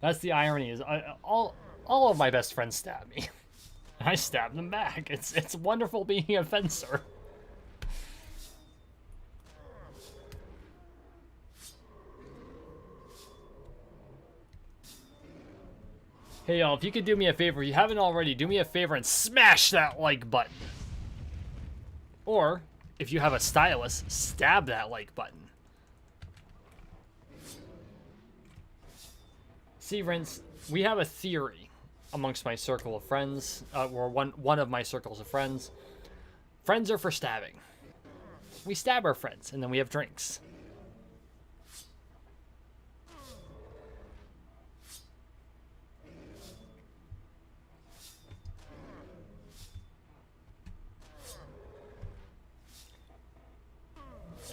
That's the irony, is all of my best friends stab me. I stab them back. It's wonderful being a fencer. Hey y'all, if you could do me a favor, if you haven't already, do me a favor and smash that like button. Or, if you have a stylus, stab that like button. See, Rince, we have a theory amongst my circle of friends, or one of my circles of friends. Friends are for stabbing. We stab our friends, and then we have drinks.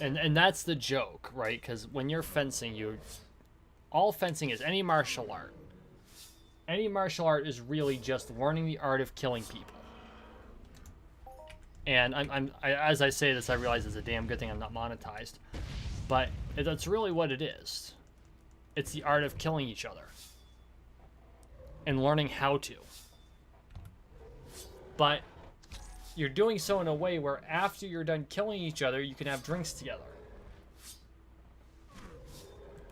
And that's the joke, right? Because when you're fencing, all fencing is any martial art. Any martial art is really just learning the art of killing people. And as I say this, I realize it's a damn good thing I'm not monetized. But that's really what it is. It's the art of killing each other. And learning how to. But you're doing so in a way where after you're done killing each other, you can have drinks together.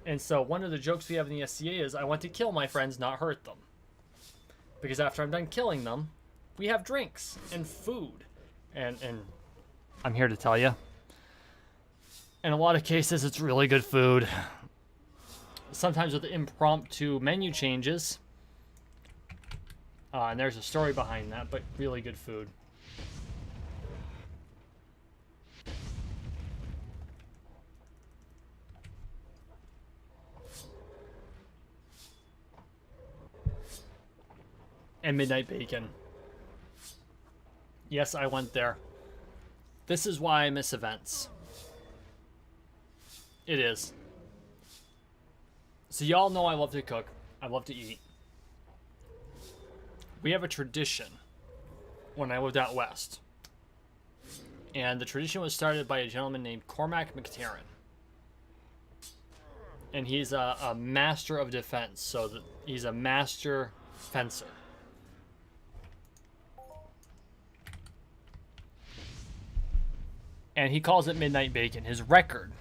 And so one of the jokes we have in the SCA is, I want to kill my friends, not hurt them. Because after I'm done killing them, we have drinks and food. And I'm here to tell you, in a lot of cases, it's really good food. Sometimes with impromptu menu changes. And there's a story behind that, but really good food. And Midnight Bacon. Yes, I went there. This is why I miss events. It is. So y'all know I love to cook. I love to eat. We have a tradition when I lived out west. And the tradition was started by a gentleman named Cormac McTarren. And he's a master of defense. So he's a master fencer. And he calls it Midnight Bacon. His record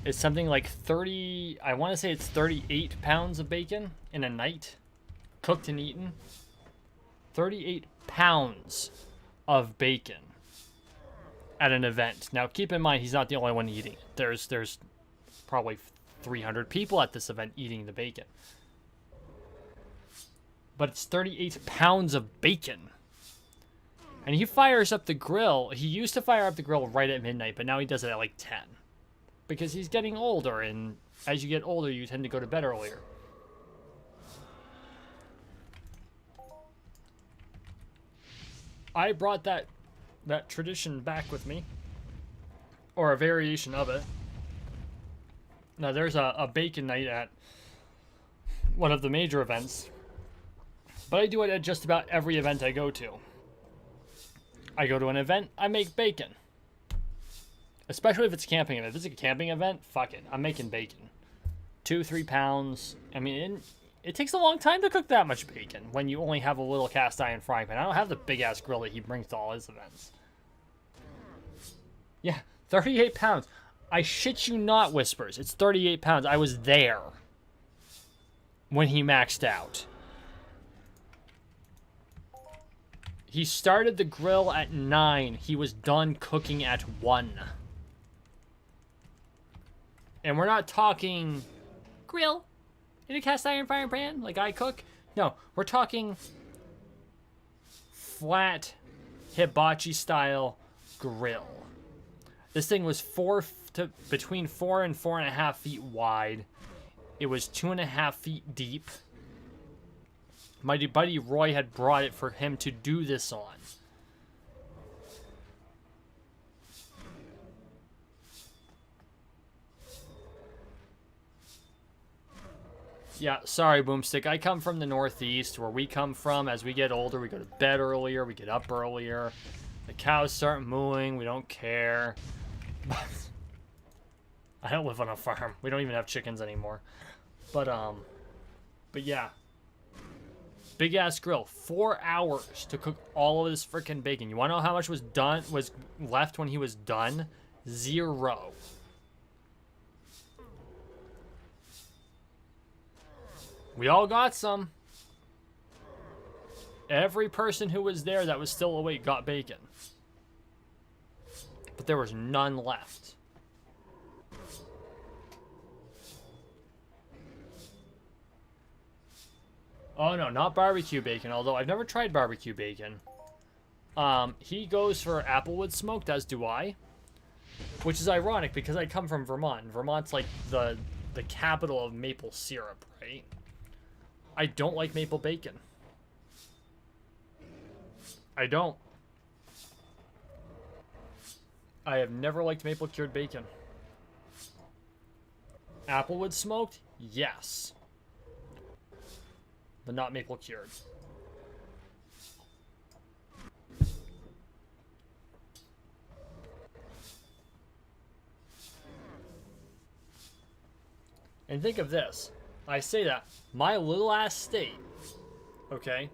is something like 30, I want to say it's 38 pounds of bacon in a night, cooked and eaten. 38 pounds of bacon at an event. Now, keep in mind, he's not the only one eating it. There's probably 300 people at this event eating the bacon. But it's 38 pounds of bacon. And he fires up the grill. He used to fire up the grill right at midnight, but now he does it at like 10. Because he's getting older, and as you get older, you tend to go to bed earlier. I brought that tradition back with me. Or a variation of it. Now, there's a bacon night at one of the major events. But I do it at just about every event I go to. I go to an event, I make bacon. Especially if it's a camping event. If it's a camping event, fuck it. I'm making bacon. 2-3 pounds. I mean, it takes a long time to cook that much bacon when you only have a little cast iron frying pan. I don't have the big ass grill that he brings to all his events. Yeah, 38 pounds. I shit you not, Whispers. It's 38 pounds. I was there when he maxed out. He started the grill at 9. He was done cooking at 1. And we're not talking grill in a cast iron frying pan like I cook. No, we're talking flat hibachi style grill. This thing was between 4 and 4.5 feet wide. It was 2.5 feet deep. My buddy Roy had brought it for him to do this on. Yeah, sorry, Boomstick. I come from the Northeast. Where we come from, as we get older, we go to bed earlier, we get up earlier. The cows start mooing, we don't care. I don't live on a farm. We don't even have chickens anymore. But yeah. Big ass grill. 4 hours to cook all of this freaking bacon. You wanna know how much was left when he was done? 0. We all got some. Every person who was there that was still awake got bacon. But there was none left. Oh no, not barbecue bacon, although I've never tried barbecue bacon. He goes for applewood smoked, as do I. Which is ironic because I come from Vermont. Vermont's like the capital of maple syrup, right? I don't like maple bacon. I don't. I have never liked maple cured bacon. Applewood smoked? Yes. But not maple cured. And think of this. I say that. My little ass state, okay?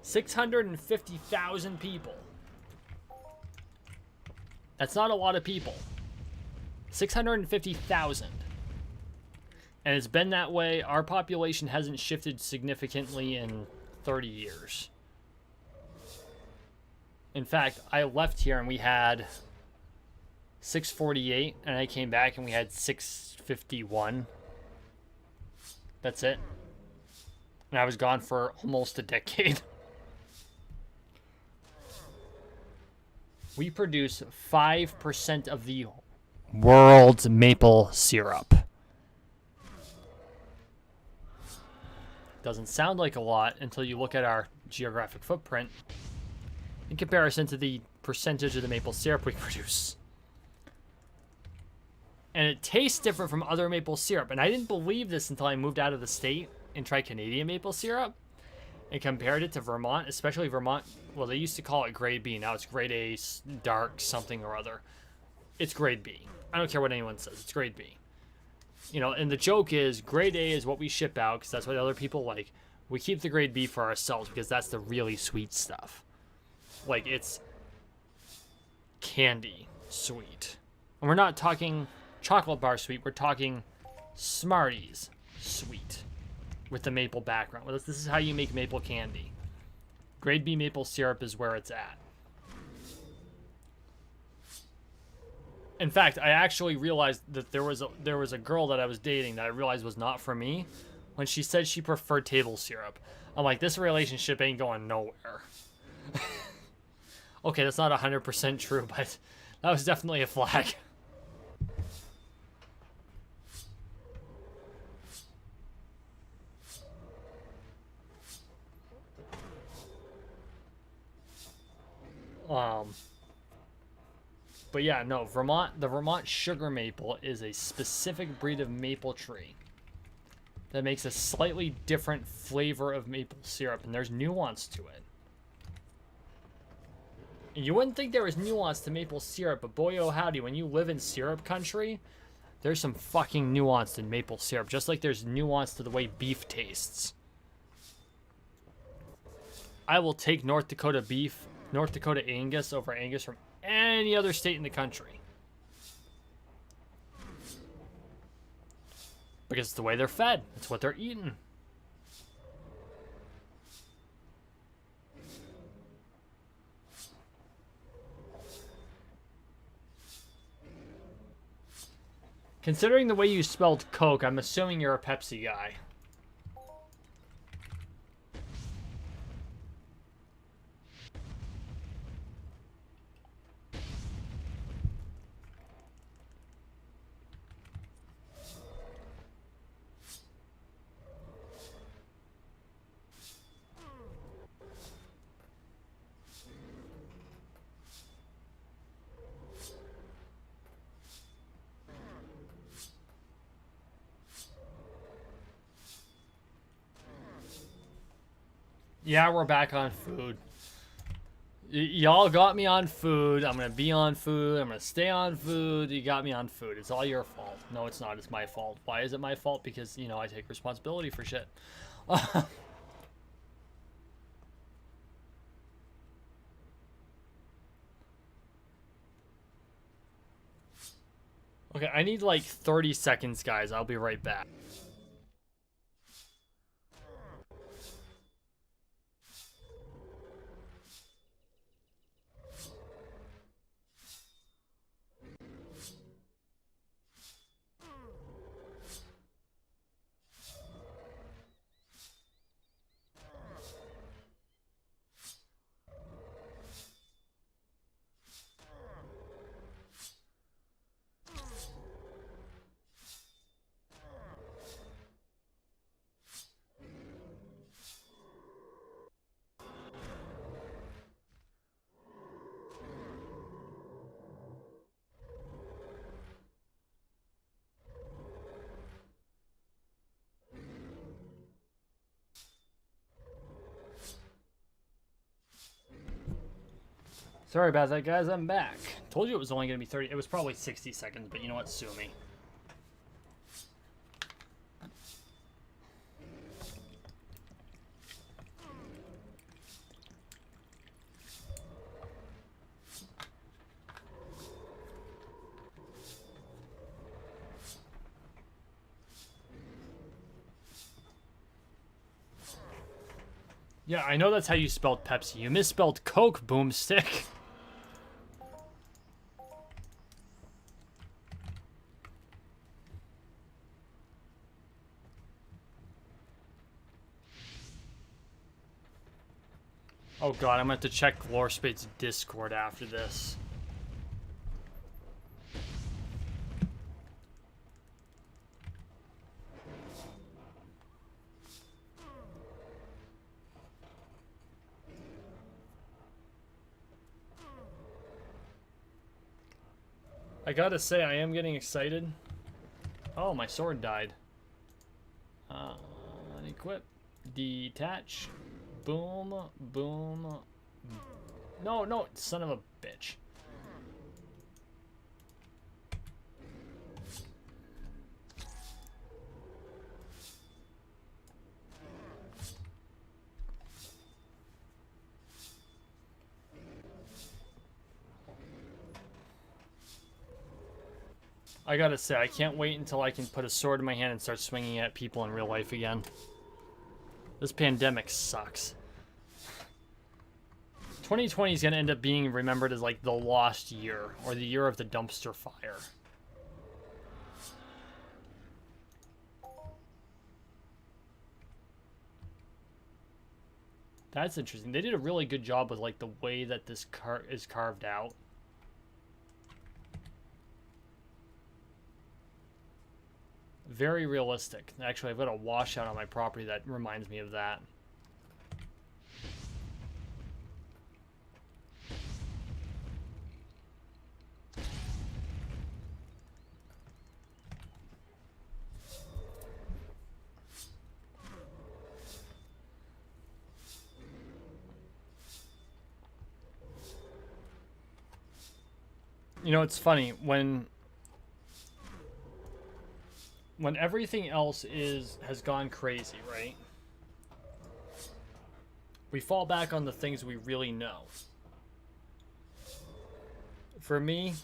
650,000 people. That's not a lot of people. 650,000. And it's been that way. Our population hasn't shifted significantly in 30 years. In fact, I left here and we had 648, and I came back and we had 651. That's it. And I was gone for almost a decade. We produce 5% of the world's maple syrup. Doesn't sound like a lot until you look at our geographic footprint in comparison to the percentage of the maple syrup we produce. And it tastes different from other maple syrup. And I didn't believe this until I moved out of the state and tried Canadian maple syrup and compared it to Vermont, especially Vermont. Well, they used to call it grade B. Now it's grade A, dark something or other. It's grade B. I don't care what anyone says. It's grade B. You know, and the joke is grade A is what we ship out because that's what other people like. We keep the grade B for ourselves because that's the really sweet stuff. Like, it's candy sweet. And we're not talking chocolate bar sweet. We're talking Smarties sweet with the maple background. Well, this is how you make maple candy. Grade B maple syrup is where it's at. In fact, I actually realized that there was a girl that I was dating that I realized was not for me when she said she preferred table syrup. I'm like, this relationship ain't going nowhere. Okay, that's not 100% true, but that was definitely a flag. But yeah, no, the Vermont sugar maple is a specific breed of maple tree that makes a slightly different flavor of maple syrup, and there's nuance to it. And you wouldn't think there was nuance to maple syrup, but boy oh howdy, when you live in syrup country, there's some fucking nuance in maple syrup, just like there's nuance to the way beef tastes. I will take North Dakota beef, North Dakota Angus over Angus from any other state in the country. Because it's the way they're fed. It's what they're eating. Considering the way you spelled Coke, I'm assuming you're a Pepsi guy. Yeah, we're back on food. Y'all got me on food. I'm gonna be on food. I'm gonna stay on food. You got me on food. It's all your fault. No, it's not. It's my fault. Why is it my fault? Because, you know, I take responsibility for shit. Okay, I need like 30 seconds, guys. I'll be right back. Sorry about that, guys. I'm back. Told you it was only going to be 30. It was probably 60 seconds, but you know what? Sue me. Yeah, I know that's how you spelled Pepsi. You misspelled Coke, Boomstick. Oh god, I'm gonna have to check Glorspade's Discord after this. I gotta say, I am getting excited. Oh, my sword died. Unequip. Detach. Boom. Boom. No, no, son of a bitch. I gotta say, I can't wait until I can put a sword in my hand and start swinging at people in real life again. This pandemic sucks. 2020 is gonna end up being remembered as like the lost year, or the year of the dumpster fire. That's interesting. They did a really good job with like the way that this is carved out. Very realistic. Actually, I've got a washout on my property that reminds me of that. You know, it's funny when everything else has gone crazy, right? We fall back on the things we really know. For me,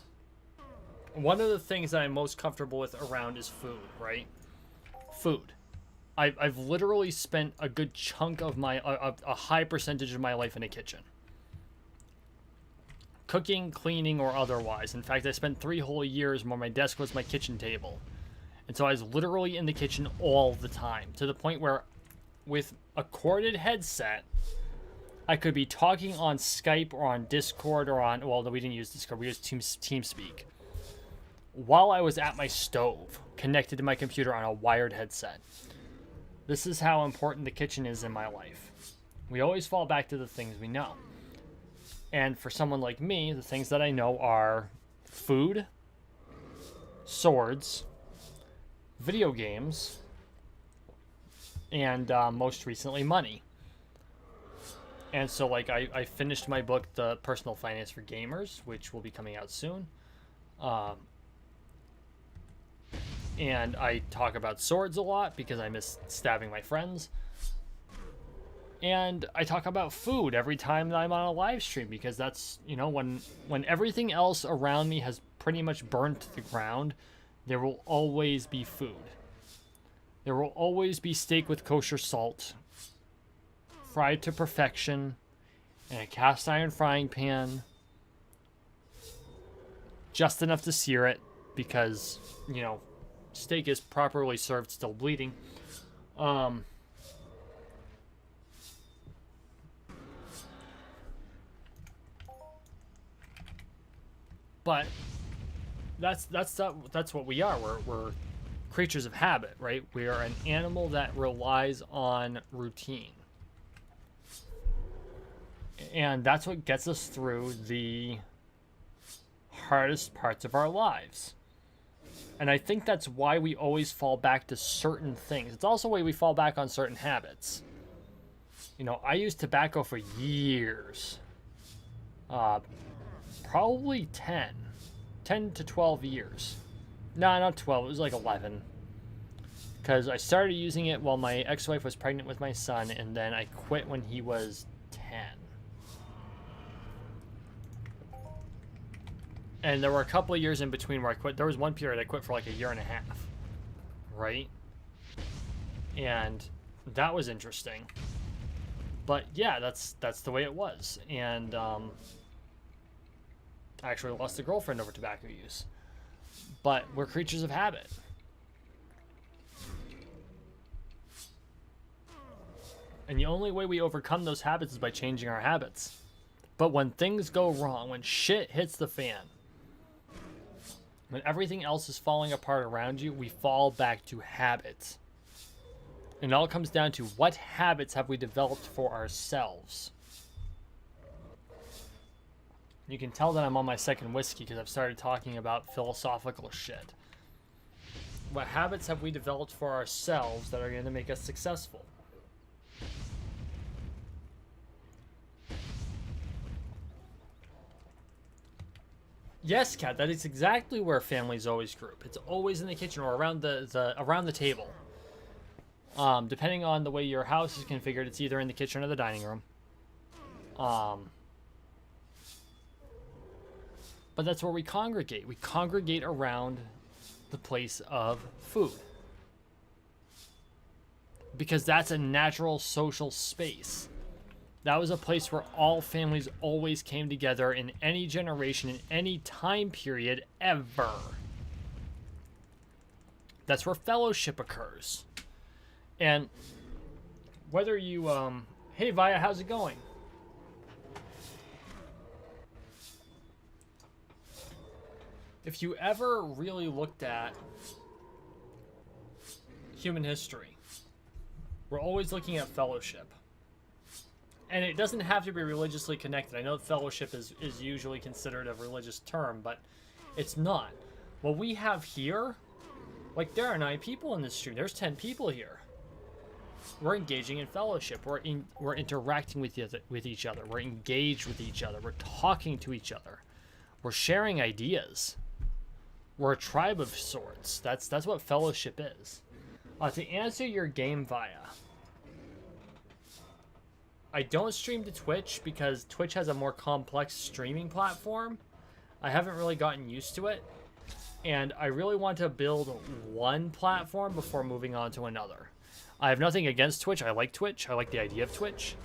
one of the things that I'm most comfortable with around is food, right? Food. I've literally spent a good chunk of my a high percentage of my life in a kitchen. cooking, cleaning, or otherwise. In fact, I spent 3 whole years where my desk was my kitchen table. And so I was literally in the kitchen all the time, to the point where with a corded headset, I could be talking on Skype or on Discord or on, well, no, we didn't use Discord, we used TeamSpeak, while I was at my stove, connected to my computer on a wired headset. This is how important the kitchen is in my life. We always fall back to the things we know. And for someone like me, the things that I know are food, swords, video games, and most recently, money. And so, like, I finished my book, The Personal Finance for Gamers, which will be coming out soon. And I talk about swords a lot because I miss stabbing my friends. And I talk about food every time that I'm on a live stream because that's, you know, when everything else around me has pretty much burnt to the ground, there will always be food. There will always be steak with kosher salt, fried to perfection, in a cast iron frying pan, just enough to sear it because, you know, steak is properly served still bleeding. But that's what we are. We're creatures of habit, right? We are an animal that relies on routine. And that's what gets us through the hardest parts of our lives. And I think that's why we always fall back to certain things. It's also why we fall back on certain habits. You know, I used tobacco for years. Probably 10 to 12 years. No, not 12. It was like 11. Because I started using it while my ex-wife was pregnant with my son, and then I quit when he was 10. And there were a couple of years in between where I quit. There was one period I quit for like a year and a half. Right? And that was interesting. But yeah, that's the way it was. And I actually lost a girlfriend over tobacco use. But we're creatures of habit. And the only way we overcome those habits is by changing our habits. But when things go wrong, when shit hits the fan, when everything else is falling apart around you, we fall back to habits. And it all comes down to what habits have we developed for ourselves. You can tell that I'm on my second whiskey because I've started talking about philosophical shit. What habits have we developed for ourselves that are going to make us successful? Yes, Kat, that is exactly where families always group. It's always in the kitchen or around the table. Depending on the way your house is configured, it's either in the kitchen or the dining room. But that's where we congregate. We congregate around the place of food. Because that's a natural social space. That was a place where all families always came together in any generation, in any time period ever. That's where fellowship occurs. And whether you, hey Vaya, how's it going? If you ever really looked at human history, we're always looking at fellowship. And it doesn't have to be religiously connected. I know fellowship is usually considered a religious term, but it's not. What we have here, like there are 9 people in this stream. There's 10 people here. We're engaging in fellowship. We're interacting with each other. We're engaged with each other. We're talking to each other. We're sharing ideas. We're a tribe of sorts. That's what fellowship is. To answer your game, Via, I don't stream to Twitch because Twitch has a more complex streaming platform. I haven't really gotten used to it. And I really want to build one platform before moving on to another. I have nothing against Twitch. I like Twitch. I like the idea of Twitch.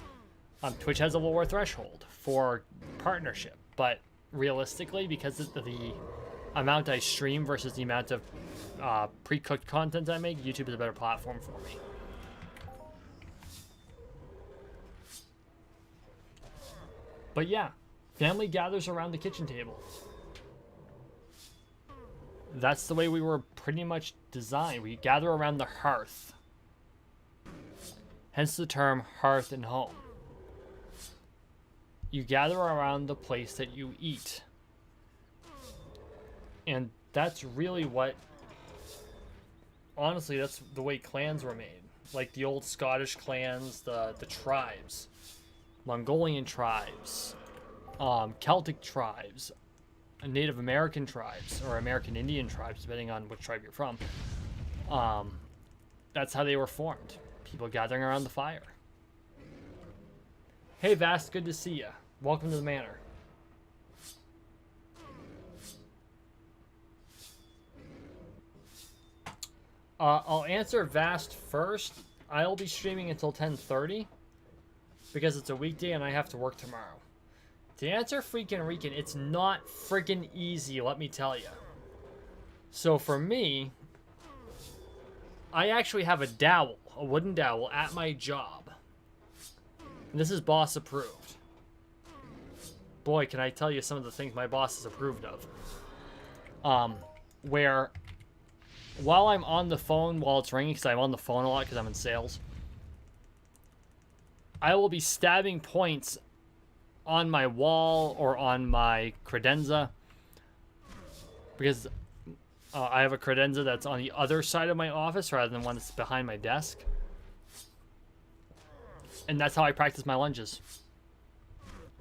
Twitch has a lower threshold for partnership, but realistically, because of the amount I stream versus the amount of pre-cooked content I make, YouTube is a better platform for me. But yeah, family gathers around the kitchen table. That's the way we were pretty much designed. We gather around the hearth. Hence the term hearth and home. You gather around the place that you eat. And that's really what, honestly, that's the way clans were made. Like the old Scottish clans, the tribes, Mongolian tribes, Celtic tribes, Native American tribes, or American Indian tribes, depending on which tribe you're from. That's how they were formed. People gathering around the fire. Hey Vast, good to see you. Welcome to the manor. I'll answer Vast first. I'll be streaming until 10:30 because it's a weekday and I have to work tomorrow. To answer freaking Rican, it's not freaking easy, let me tell you. So for me, I actually have a dowel, a wooden dowel at my job. And this is boss approved. Boy, can I tell you some of the things my boss has approved of. Where while I'm on the phone, while it's ringing, because I'm on the phone a lot because I'm in sales, I will be stabbing points on my wall or on my credenza, because I have a credenza that's on the other side of my office rather than one that's behind my desk. And that's how I practice my lunges.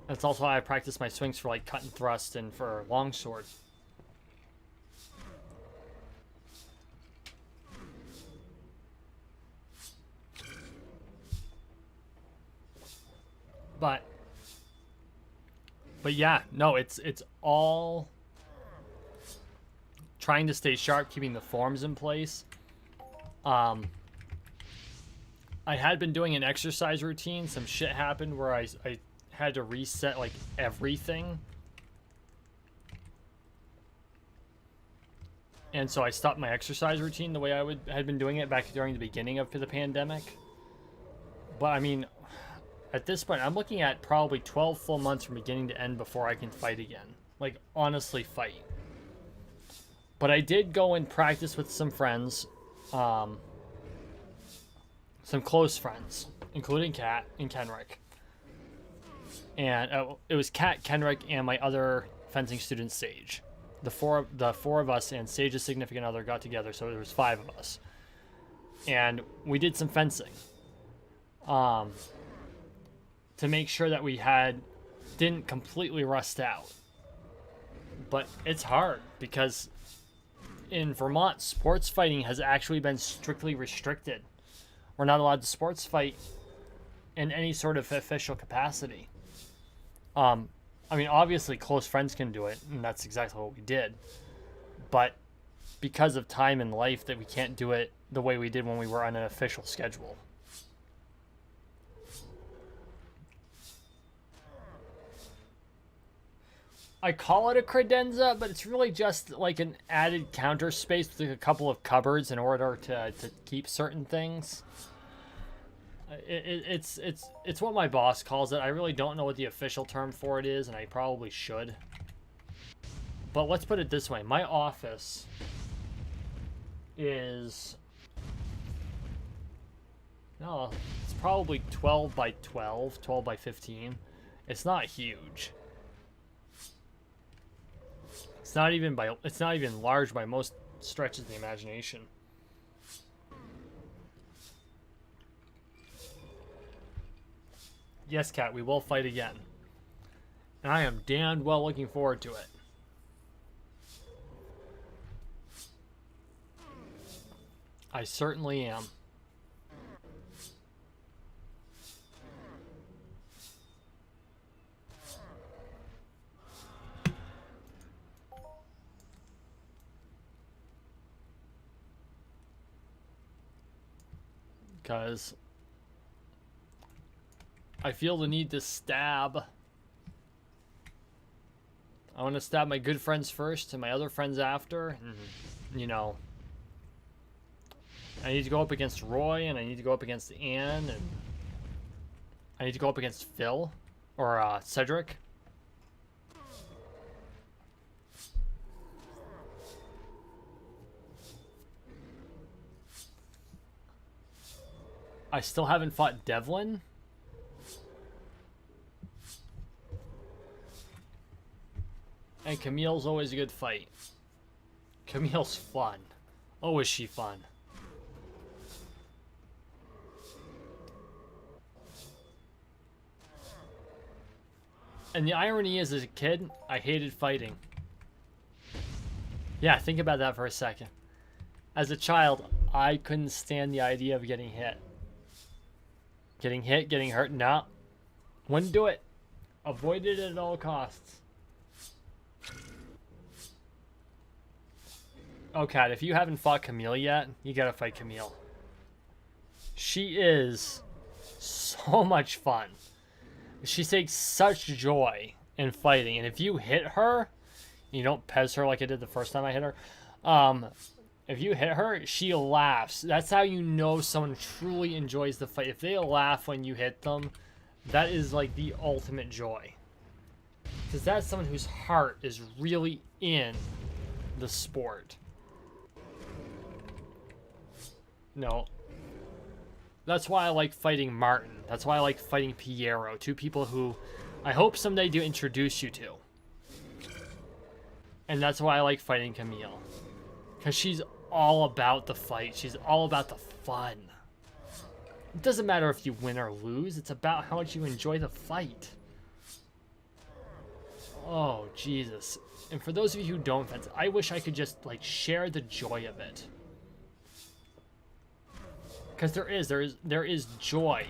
That's also how I practice my swings for like cut and thrust and for longsword. But yeah, no, it's all trying to stay sharp, keeping the forms in place. I had been doing an exercise routine. Some shit happened where I had to reset like everything. And so I stopped my exercise routine the way I had been doing it back during the beginning of the pandemic. But I mean, at this point, I'm looking at probably 12 full months from beginning to end before I can fight again. Like, honestly fight. But I did go and practice with some friends. Some close friends, including Kat and Kenrick. And it was Kat, Kenrick, and my other fencing student, Sage. The four of us and Sage's significant other got together, so there was 5 of us. And we did some fencing. To make sure that we didn't completely rust out. But it's hard because in Vermont, sports fighting has actually been strictly restricted. We're not allowed to sports fight in any sort of official capacity. I mean, obviously close friends can do it, and that's exactly what we did. But because of time and life, that we can't do it the way we did when we were on an official schedule. I call it a credenza, but it's really just like an added counter space with a couple of cupboards in order to keep certain things. It's what my boss calls it. I really don't know what the official term for it is, and I probably should. But let's put it this way. My office is... No, it's probably 12 by 12, 12 by 15. It's not huge. It's not even large by most stretches of the imagination. Yes, Kat, we will fight again. And I am damned well looking forward to it. I certainly am. Because I feel the need to stab. I want to stab my good friends first and my other friends after. And, you know, I need to go up against Roy, and I need to go up against Anne, and I need to go up against Phil, or Cedric. I still haven't fought Devlin. And Camille's always a good fight. Camille's fun. Oh, is she fun. And the irony is, as a kid, I hated fighting. Yeah, think about that for a second. As a child, I couldn't stand the idea of getting hit. Getting hit, getting hurt, no. Wouldn't do it. Avoided it at all costs. Oh, Kat, if you haven't fought Camille yet, you gotta fight Camille. She is so much fun. She takes such joy in fighting, and if you hit her, you don't pez her like I did the first time I hit her. If you hit her, she laughs. That's how you know someone truly enjoys the fight. If they laugh when you hit them, that is like the ultimate joy. Because that's someone whose heart is really in the sport. No. That's why I like fighting Martin. That's why I like fighting Piero. Two people who I hope someday to introduce you to. And that's why I like fighting Camille. Because she's all about the fight. She's all about the fun. It doesn't matter if you win or lose. It's about how much you enjoy the fight. Oh, Jesus. And for those of you who don't fence, I wish I could just, like, share the joy of it. Because there is joy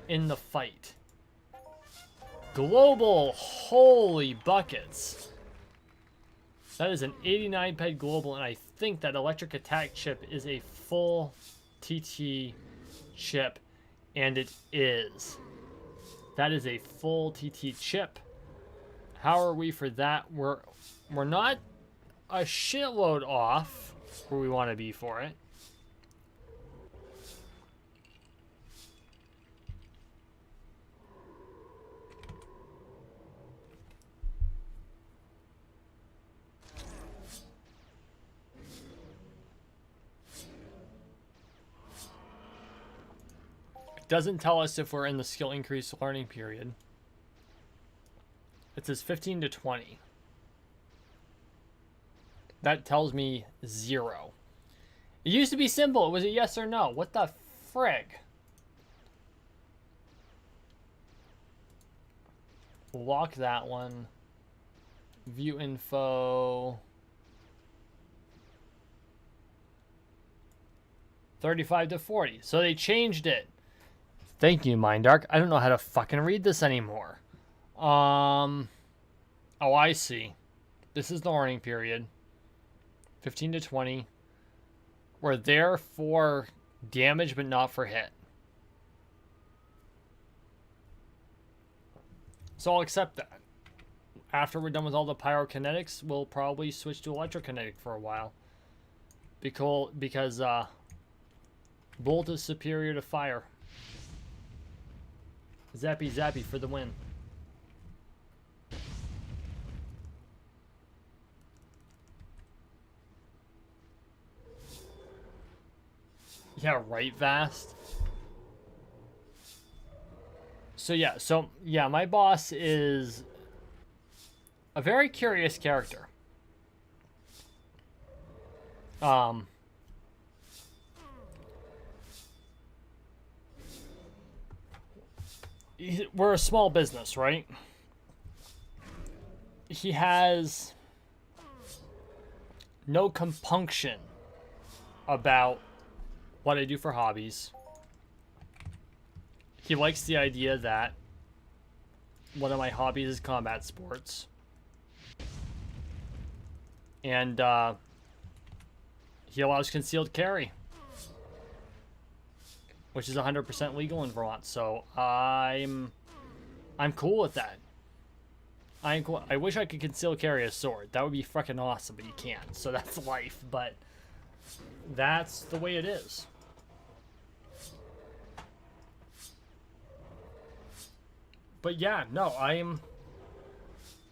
in the fight. Global, holy buckets. That is an 89 peg global, and I think that electric attack chip is a full TT chip, and it is. That is a full TT chip. How are we for that? We're not a shitload off where we want to be for it. Doesn't tell us if we're in the skill increase learning period. It says 15 to 20. That tells me 0. It used to be simple. It was a yes or no. What the frig? Lock that one. View info. 35 to 40. So they changed it. Thank you, Mindark. I don't know how to fucking read this anymore. Oh, I see. This is the learning period. 15 to 20. We're there for damage, but not for hit. So I'll accept that. After we're done with all the pyrokinetics, we'll probably switch to electrokinetic for a while. Because bolt is superior to fire. Zappy zappy for the win. Yeah, right, Vast. So yeah, my boss is a very curious character. We're a small business, right? He has no compunction about what I do for hobbies. He likes the idea that one of my hobbies is combat sports. And he allows concealed carry, which is 100% legal in Vermont. So I'm cool with that. I wish I could conceal carry a sword. That would be fucking awesome, but you can't. So that's life, but that's the way it is. But yeah, no,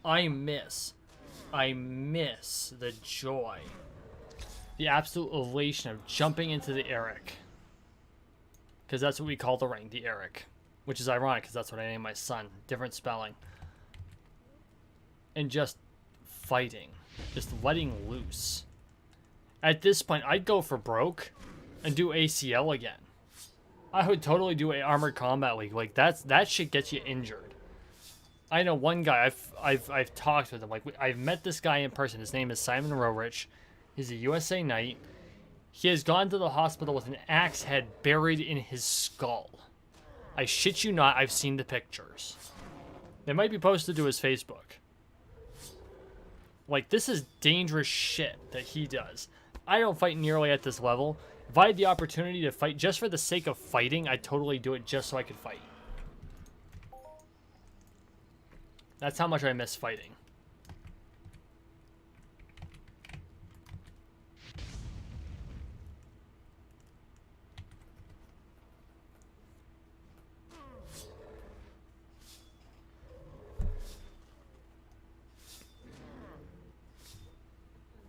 I miss the joy, the absolute elation of jumping into the Eric. Because that's what we call the ring, the Eric. Which is ironic, because that's what I named my son. Different spelling. And just fighting. Just letting loose. At this point, I'd go for broke and do ACL again. I would totally do a Armored Combat League. Like, that shit gets you injured. I know one guy, I've talked with him. Like, I've met this guy in person. His name is Simon Rorich. He's a USA Knight. He has gone to the hospital with an axe head buried in his skull. I shit you not, I've seen the pictures. They might be posted to his Facebook. Like, this is dangerous shit that he does. I don't fight nearly at this level. If I had the opportunity to fight just for the sake of fighting, I'd totally do it just so I could fight. That's how much I miss fighting.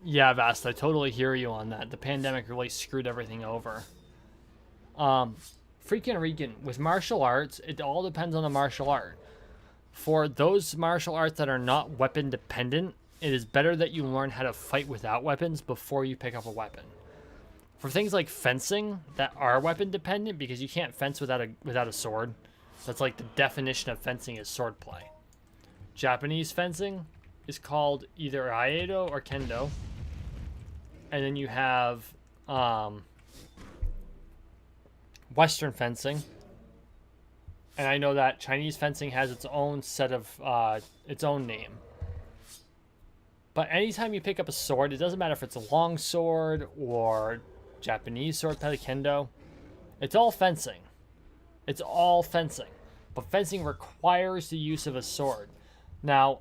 Yeah, Vast, I totally hear you on that. The pandemic really screwed everything over. Freaking Regan, with martial arts, it all depends on the martial art. For those martial arts that are not weapon dependent, it is better that you learn how to fight without weapons before you pick up a weapon. For things like fencing that are weapon dependent, because you can't fence without a sword. That's like the definition of fencing is sword play. Japanese fencing is called either Aido or Kendo. And then you have Western fencing. And I know that Chinese fencing has its own set of, its own name. But anytime you pick up a sword, it doesn't matter if it's a long sword or Japanese sword, Kendo. It's all fencing. It's all fencing. But fencing requires the use of a sword. Now,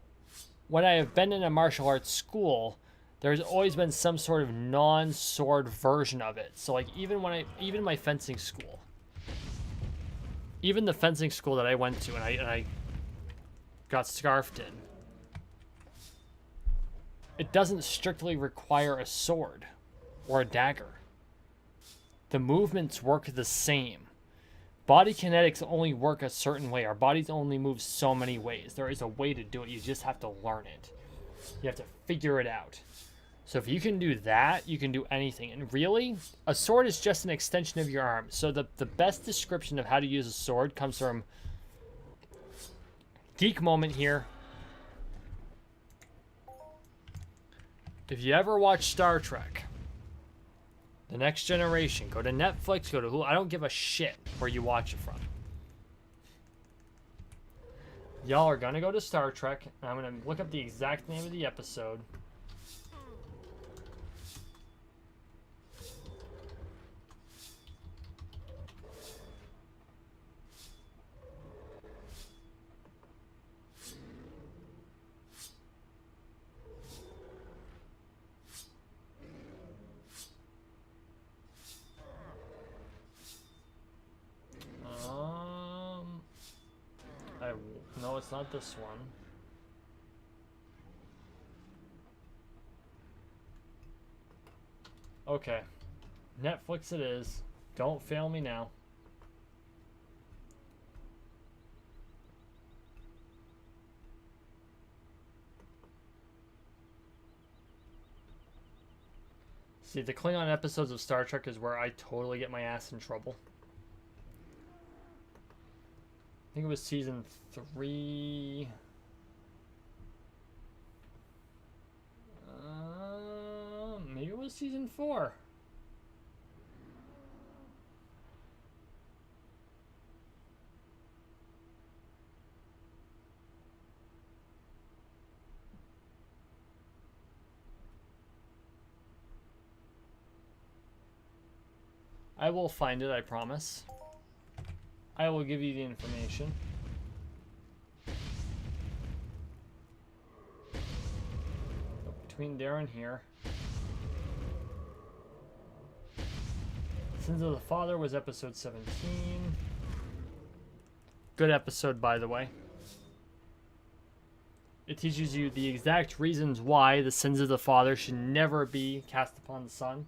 when I have been in a martial arts school, there's always been some sort of non-sword version of it. So like even my fencing school, even the fencing school that I went to and I got scarfed in, it doesn't strictly require a sword or a dagger. The movements work the same. Body kinetics only work a certain way. Our bodies only move so many ways. There is a way to do it. You just have to learn it. You have to figure it out. So if you can do that, you can do anything. And really, a sword is just an extension of your arm. So the best description of how to use a sword comes from geek moment here. If you ever watch Star Trek, The Next Generation, go to Netflix, go to Hulu. I don't give a shit where you watch it from. Y'all are going to go to Star Trek, and I'm going to look up the exact name of the episode. No, it's not this one. Okay. Netflix it is. Don't fail me now. See, the Klingon episodes of Star Trek is where I totally get my ass in trouble. I think it was season 3. Maybe it was season 4. I will find it, I promise. I will give you the information. between there and here. Sins of the Father was episode 17. Good episode, by the way. It teaches you the exact reasons why the sins of the father should never be cast upon the son.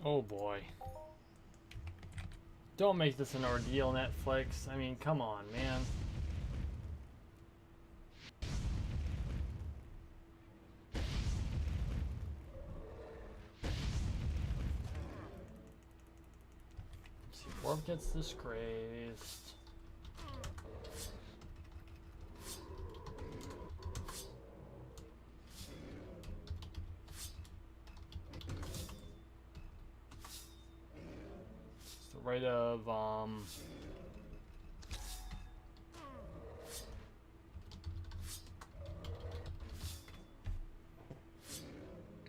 Oh boy. Don't make this an ordeal, Netflix. I mean, come on, man. Let's see, Orb gets disgraced. Right of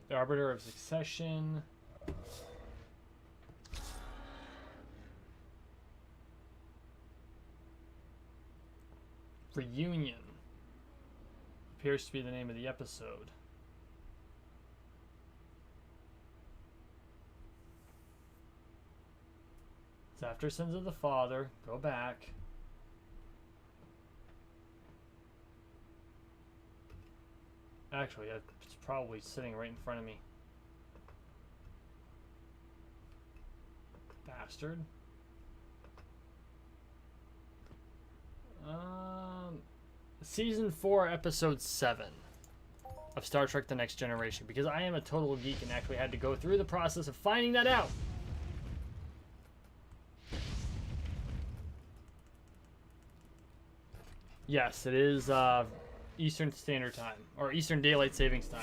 the Arbiter of Succession. Reunion appears to be the name of the episode. It's after Sins of the Father. Go back. Actually, it's probably sitting right in front of me. Bastard. Season 4, Episode 7 of Star Trek The Next Generation. Because I am a total geek and actually had to go through the process of finding that out. Yes, it is Eastern Standard Time, or Eastern Daylight Savings Time.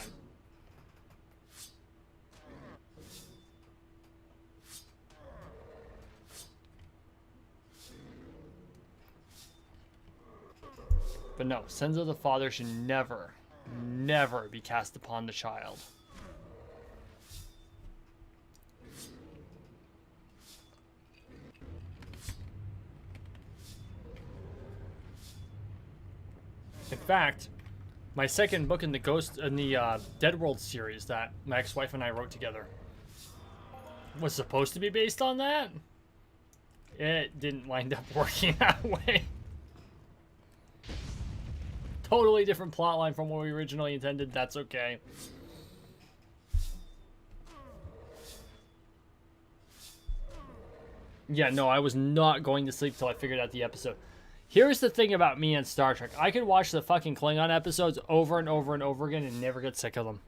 But no, sins of the father should never, never be cast upon the child. In fact, my second book in the Dead World series that my ex-wife and I wrote together was supposed to be based on that. It didn't wind up working that way. Totally different plotline from what we originally intended. That's okay. Yeah, no, I was not going to sleep till I figured out the episode. Here's the thing about me and Star Trek. I could watch the fucking Klingon episodes over and over and over again and never get sick of them.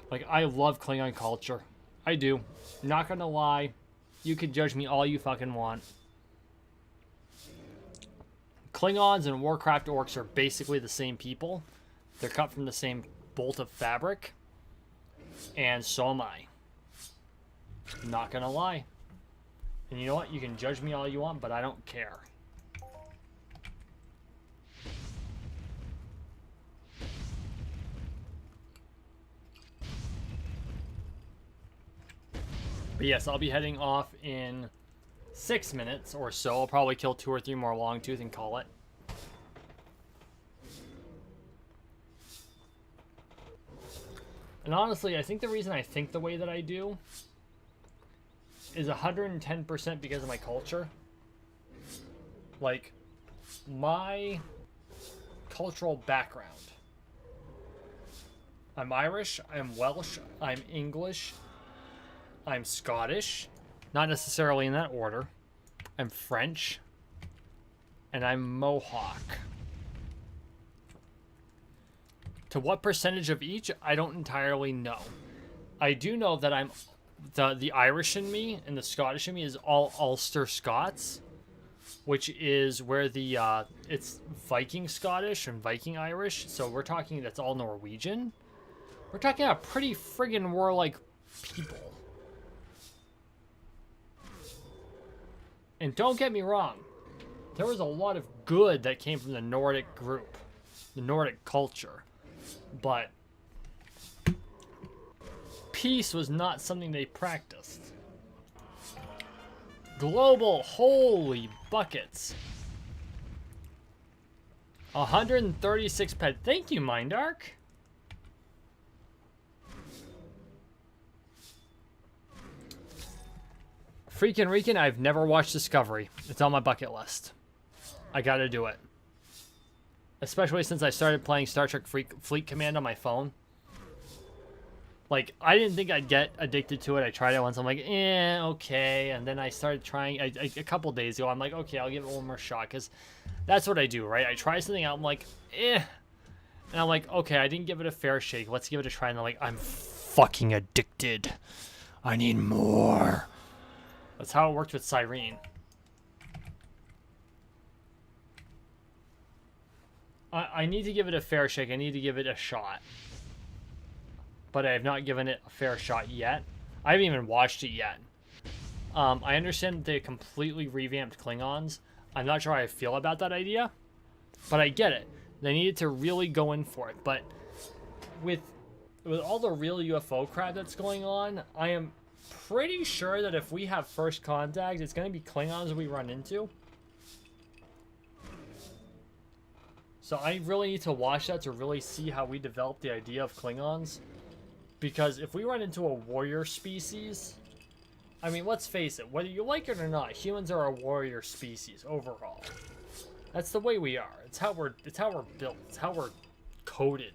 Like, I love Klingon culture. I do. Not gonna lie. You can judge me all you fucking want. Klingons and Warcraft orcs are basically the same people. They're cut from the same bolt of fabric. And so am I. Not gonna lie. And you know what? You can judge me all you want, but I don't care. But yes, I'll be heading off in 6 minutes or so. I'll probably kill 2 or 3 more Longtooth and call it. And honestly, I think the reason I think the way that I do is 110% because of my culture. Like, my cultural background. I'm Irish, I'm Welsh, I'm English, I'm Scottish. Not necessarily in that order. I'm French. And I'm Mohawk. To what percentage of each, I don't entirely know. I do know that I'm the Irish in me and the Scottish in me is all Ulster Scots. which is where the it's Viking Scottish and Viking Irish. So we're talking that's all Norwegian. We're talking about pretty friggin' warlike people. And don't get me wrong, there was a lot of good that came from the Nordic group, the Nordic culture, but peace was not something they practiced. Global, holy buckets. 136 pet. Thank you, Mindark. Freakin' Rican, I've never watched Discovery. It's on my bucket list. I gotta do it. Especially since I started playing Star Trek Fleet Command on my phone. Like, I didn't think I'd get addicted to it. I tried it once. I'm like, okay. And then I started trying a couple days ago. I'm like, okay, I'll give it one more shot. Because that's what I do, right? I try something out. I'm like, And I'm like, okay, I didn't give it a fair shake. Let's give it a try. And I'm like, I'm fucking addicted. I need more. That's how it worked with Cyrene. I need to give it a fair shake. I need to give it a shot. But I have not given it a fair shot yet. I haven't even watched it yet. I understand that they completely revamped Klingons. I'm not sure how I feel about that idea. But I get it. They needed to really go in for it. But with all the real UFO crap that's going on, I am pretty sure that if we have first contact, it's going to be Klingons we run into. So I really need to watch that to really see how we develop the idea of Klingons. Because if we run into a warrior species, I mean, let's face it, whether you like it or not, humans are a warrior species overall. That's the way we are. It's how we're built. It's how we're coded.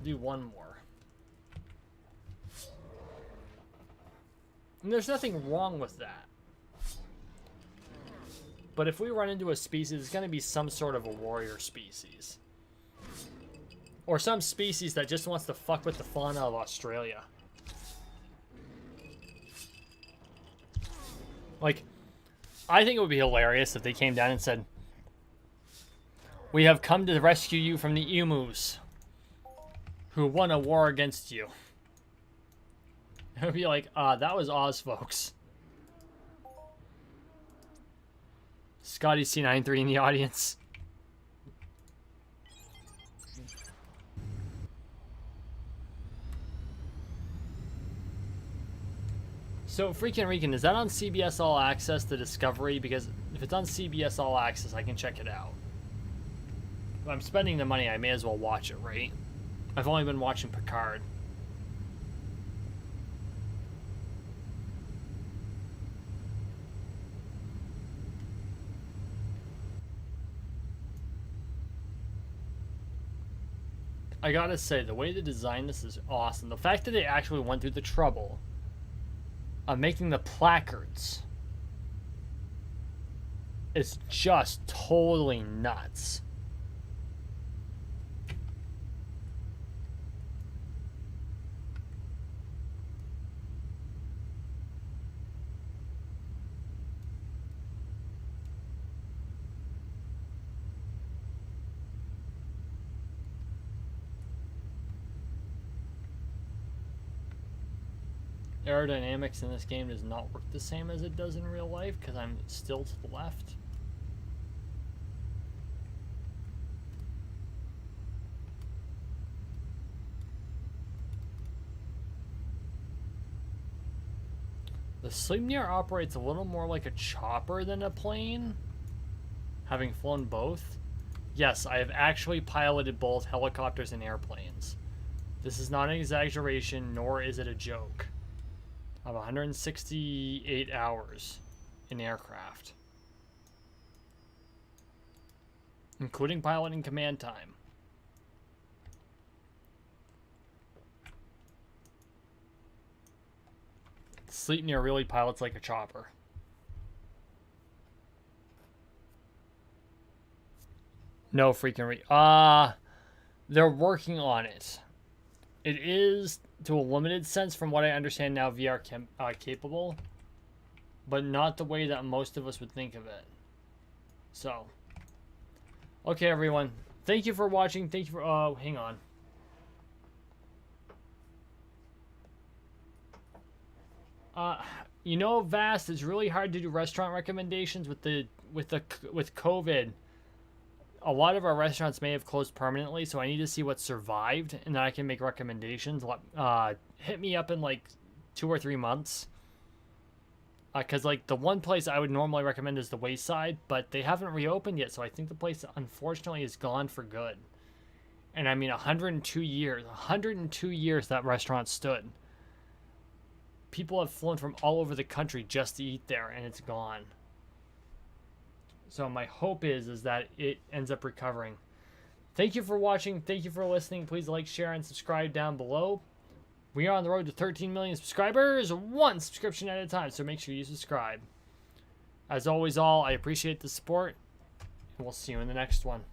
Do one more. And there's nothing wrong with that. But if we run into a species, it's going to be some sort of a warrior species. Or some species that just wants to fuck with the fauna of Australia. Like, I think it would be hilarious if they came down and said, "We have come to rescue you from the emus who won a war against you." It would be like, that was Oz, folks. Scotty C93 in the audience. So, Freakin' Rican, is that on CBS All Access, the Discovery? Because if it's on CBS All Access, I can check it out. If I'm spending the money, I may as well watch it, right? I've only been watching Picard. I gotta say, the way they designed this is awesome. The fact that they actually went through the trouble of making the placards is just totally nuts. Aerodynamics in this game does not work the same as it does in real life because I'm still to the left. The Sleipnir operates a little more like a chopper than a plane, having flown both. Yes, I have actually piloted both helicopters and airplanes. This is not an exaggeration, nor is it a joke. I have 168 hours in aircraft, including piloting command time. Sleipnir really pilots like a chopper. No freaking They're working on it. It is, to a limited sense, from what I understand now, VR capable, but not the way that most of us would think of it. So, okay, everyone. Thank you for watching. Thank you for... Oh, hang on. You know, Vast, it's really hard to do restaurant recommendations with COVID. A lot of our restaurants may have closed permanently, so I need to see what survived, and then I can make recommendations. Hit me up in like 2 or 3 months. Because like the one place I would normally recommend is the Wayside, but they haven't reopened yet, so I think the place unfortunately is gone for good. And I mean, 102 years that restaurant stood. People have flown from all over the country just to eat there, and it's gone. So my hope is that it ends up recovering. Thank you for watching. Thank you for listening. Please like, share, and subscribe down below. We are on the road to 13 million subscribers, 1 subscription at a time, so make sure you subscribe. As always, I appreciate the support, and we'll see you in the next one.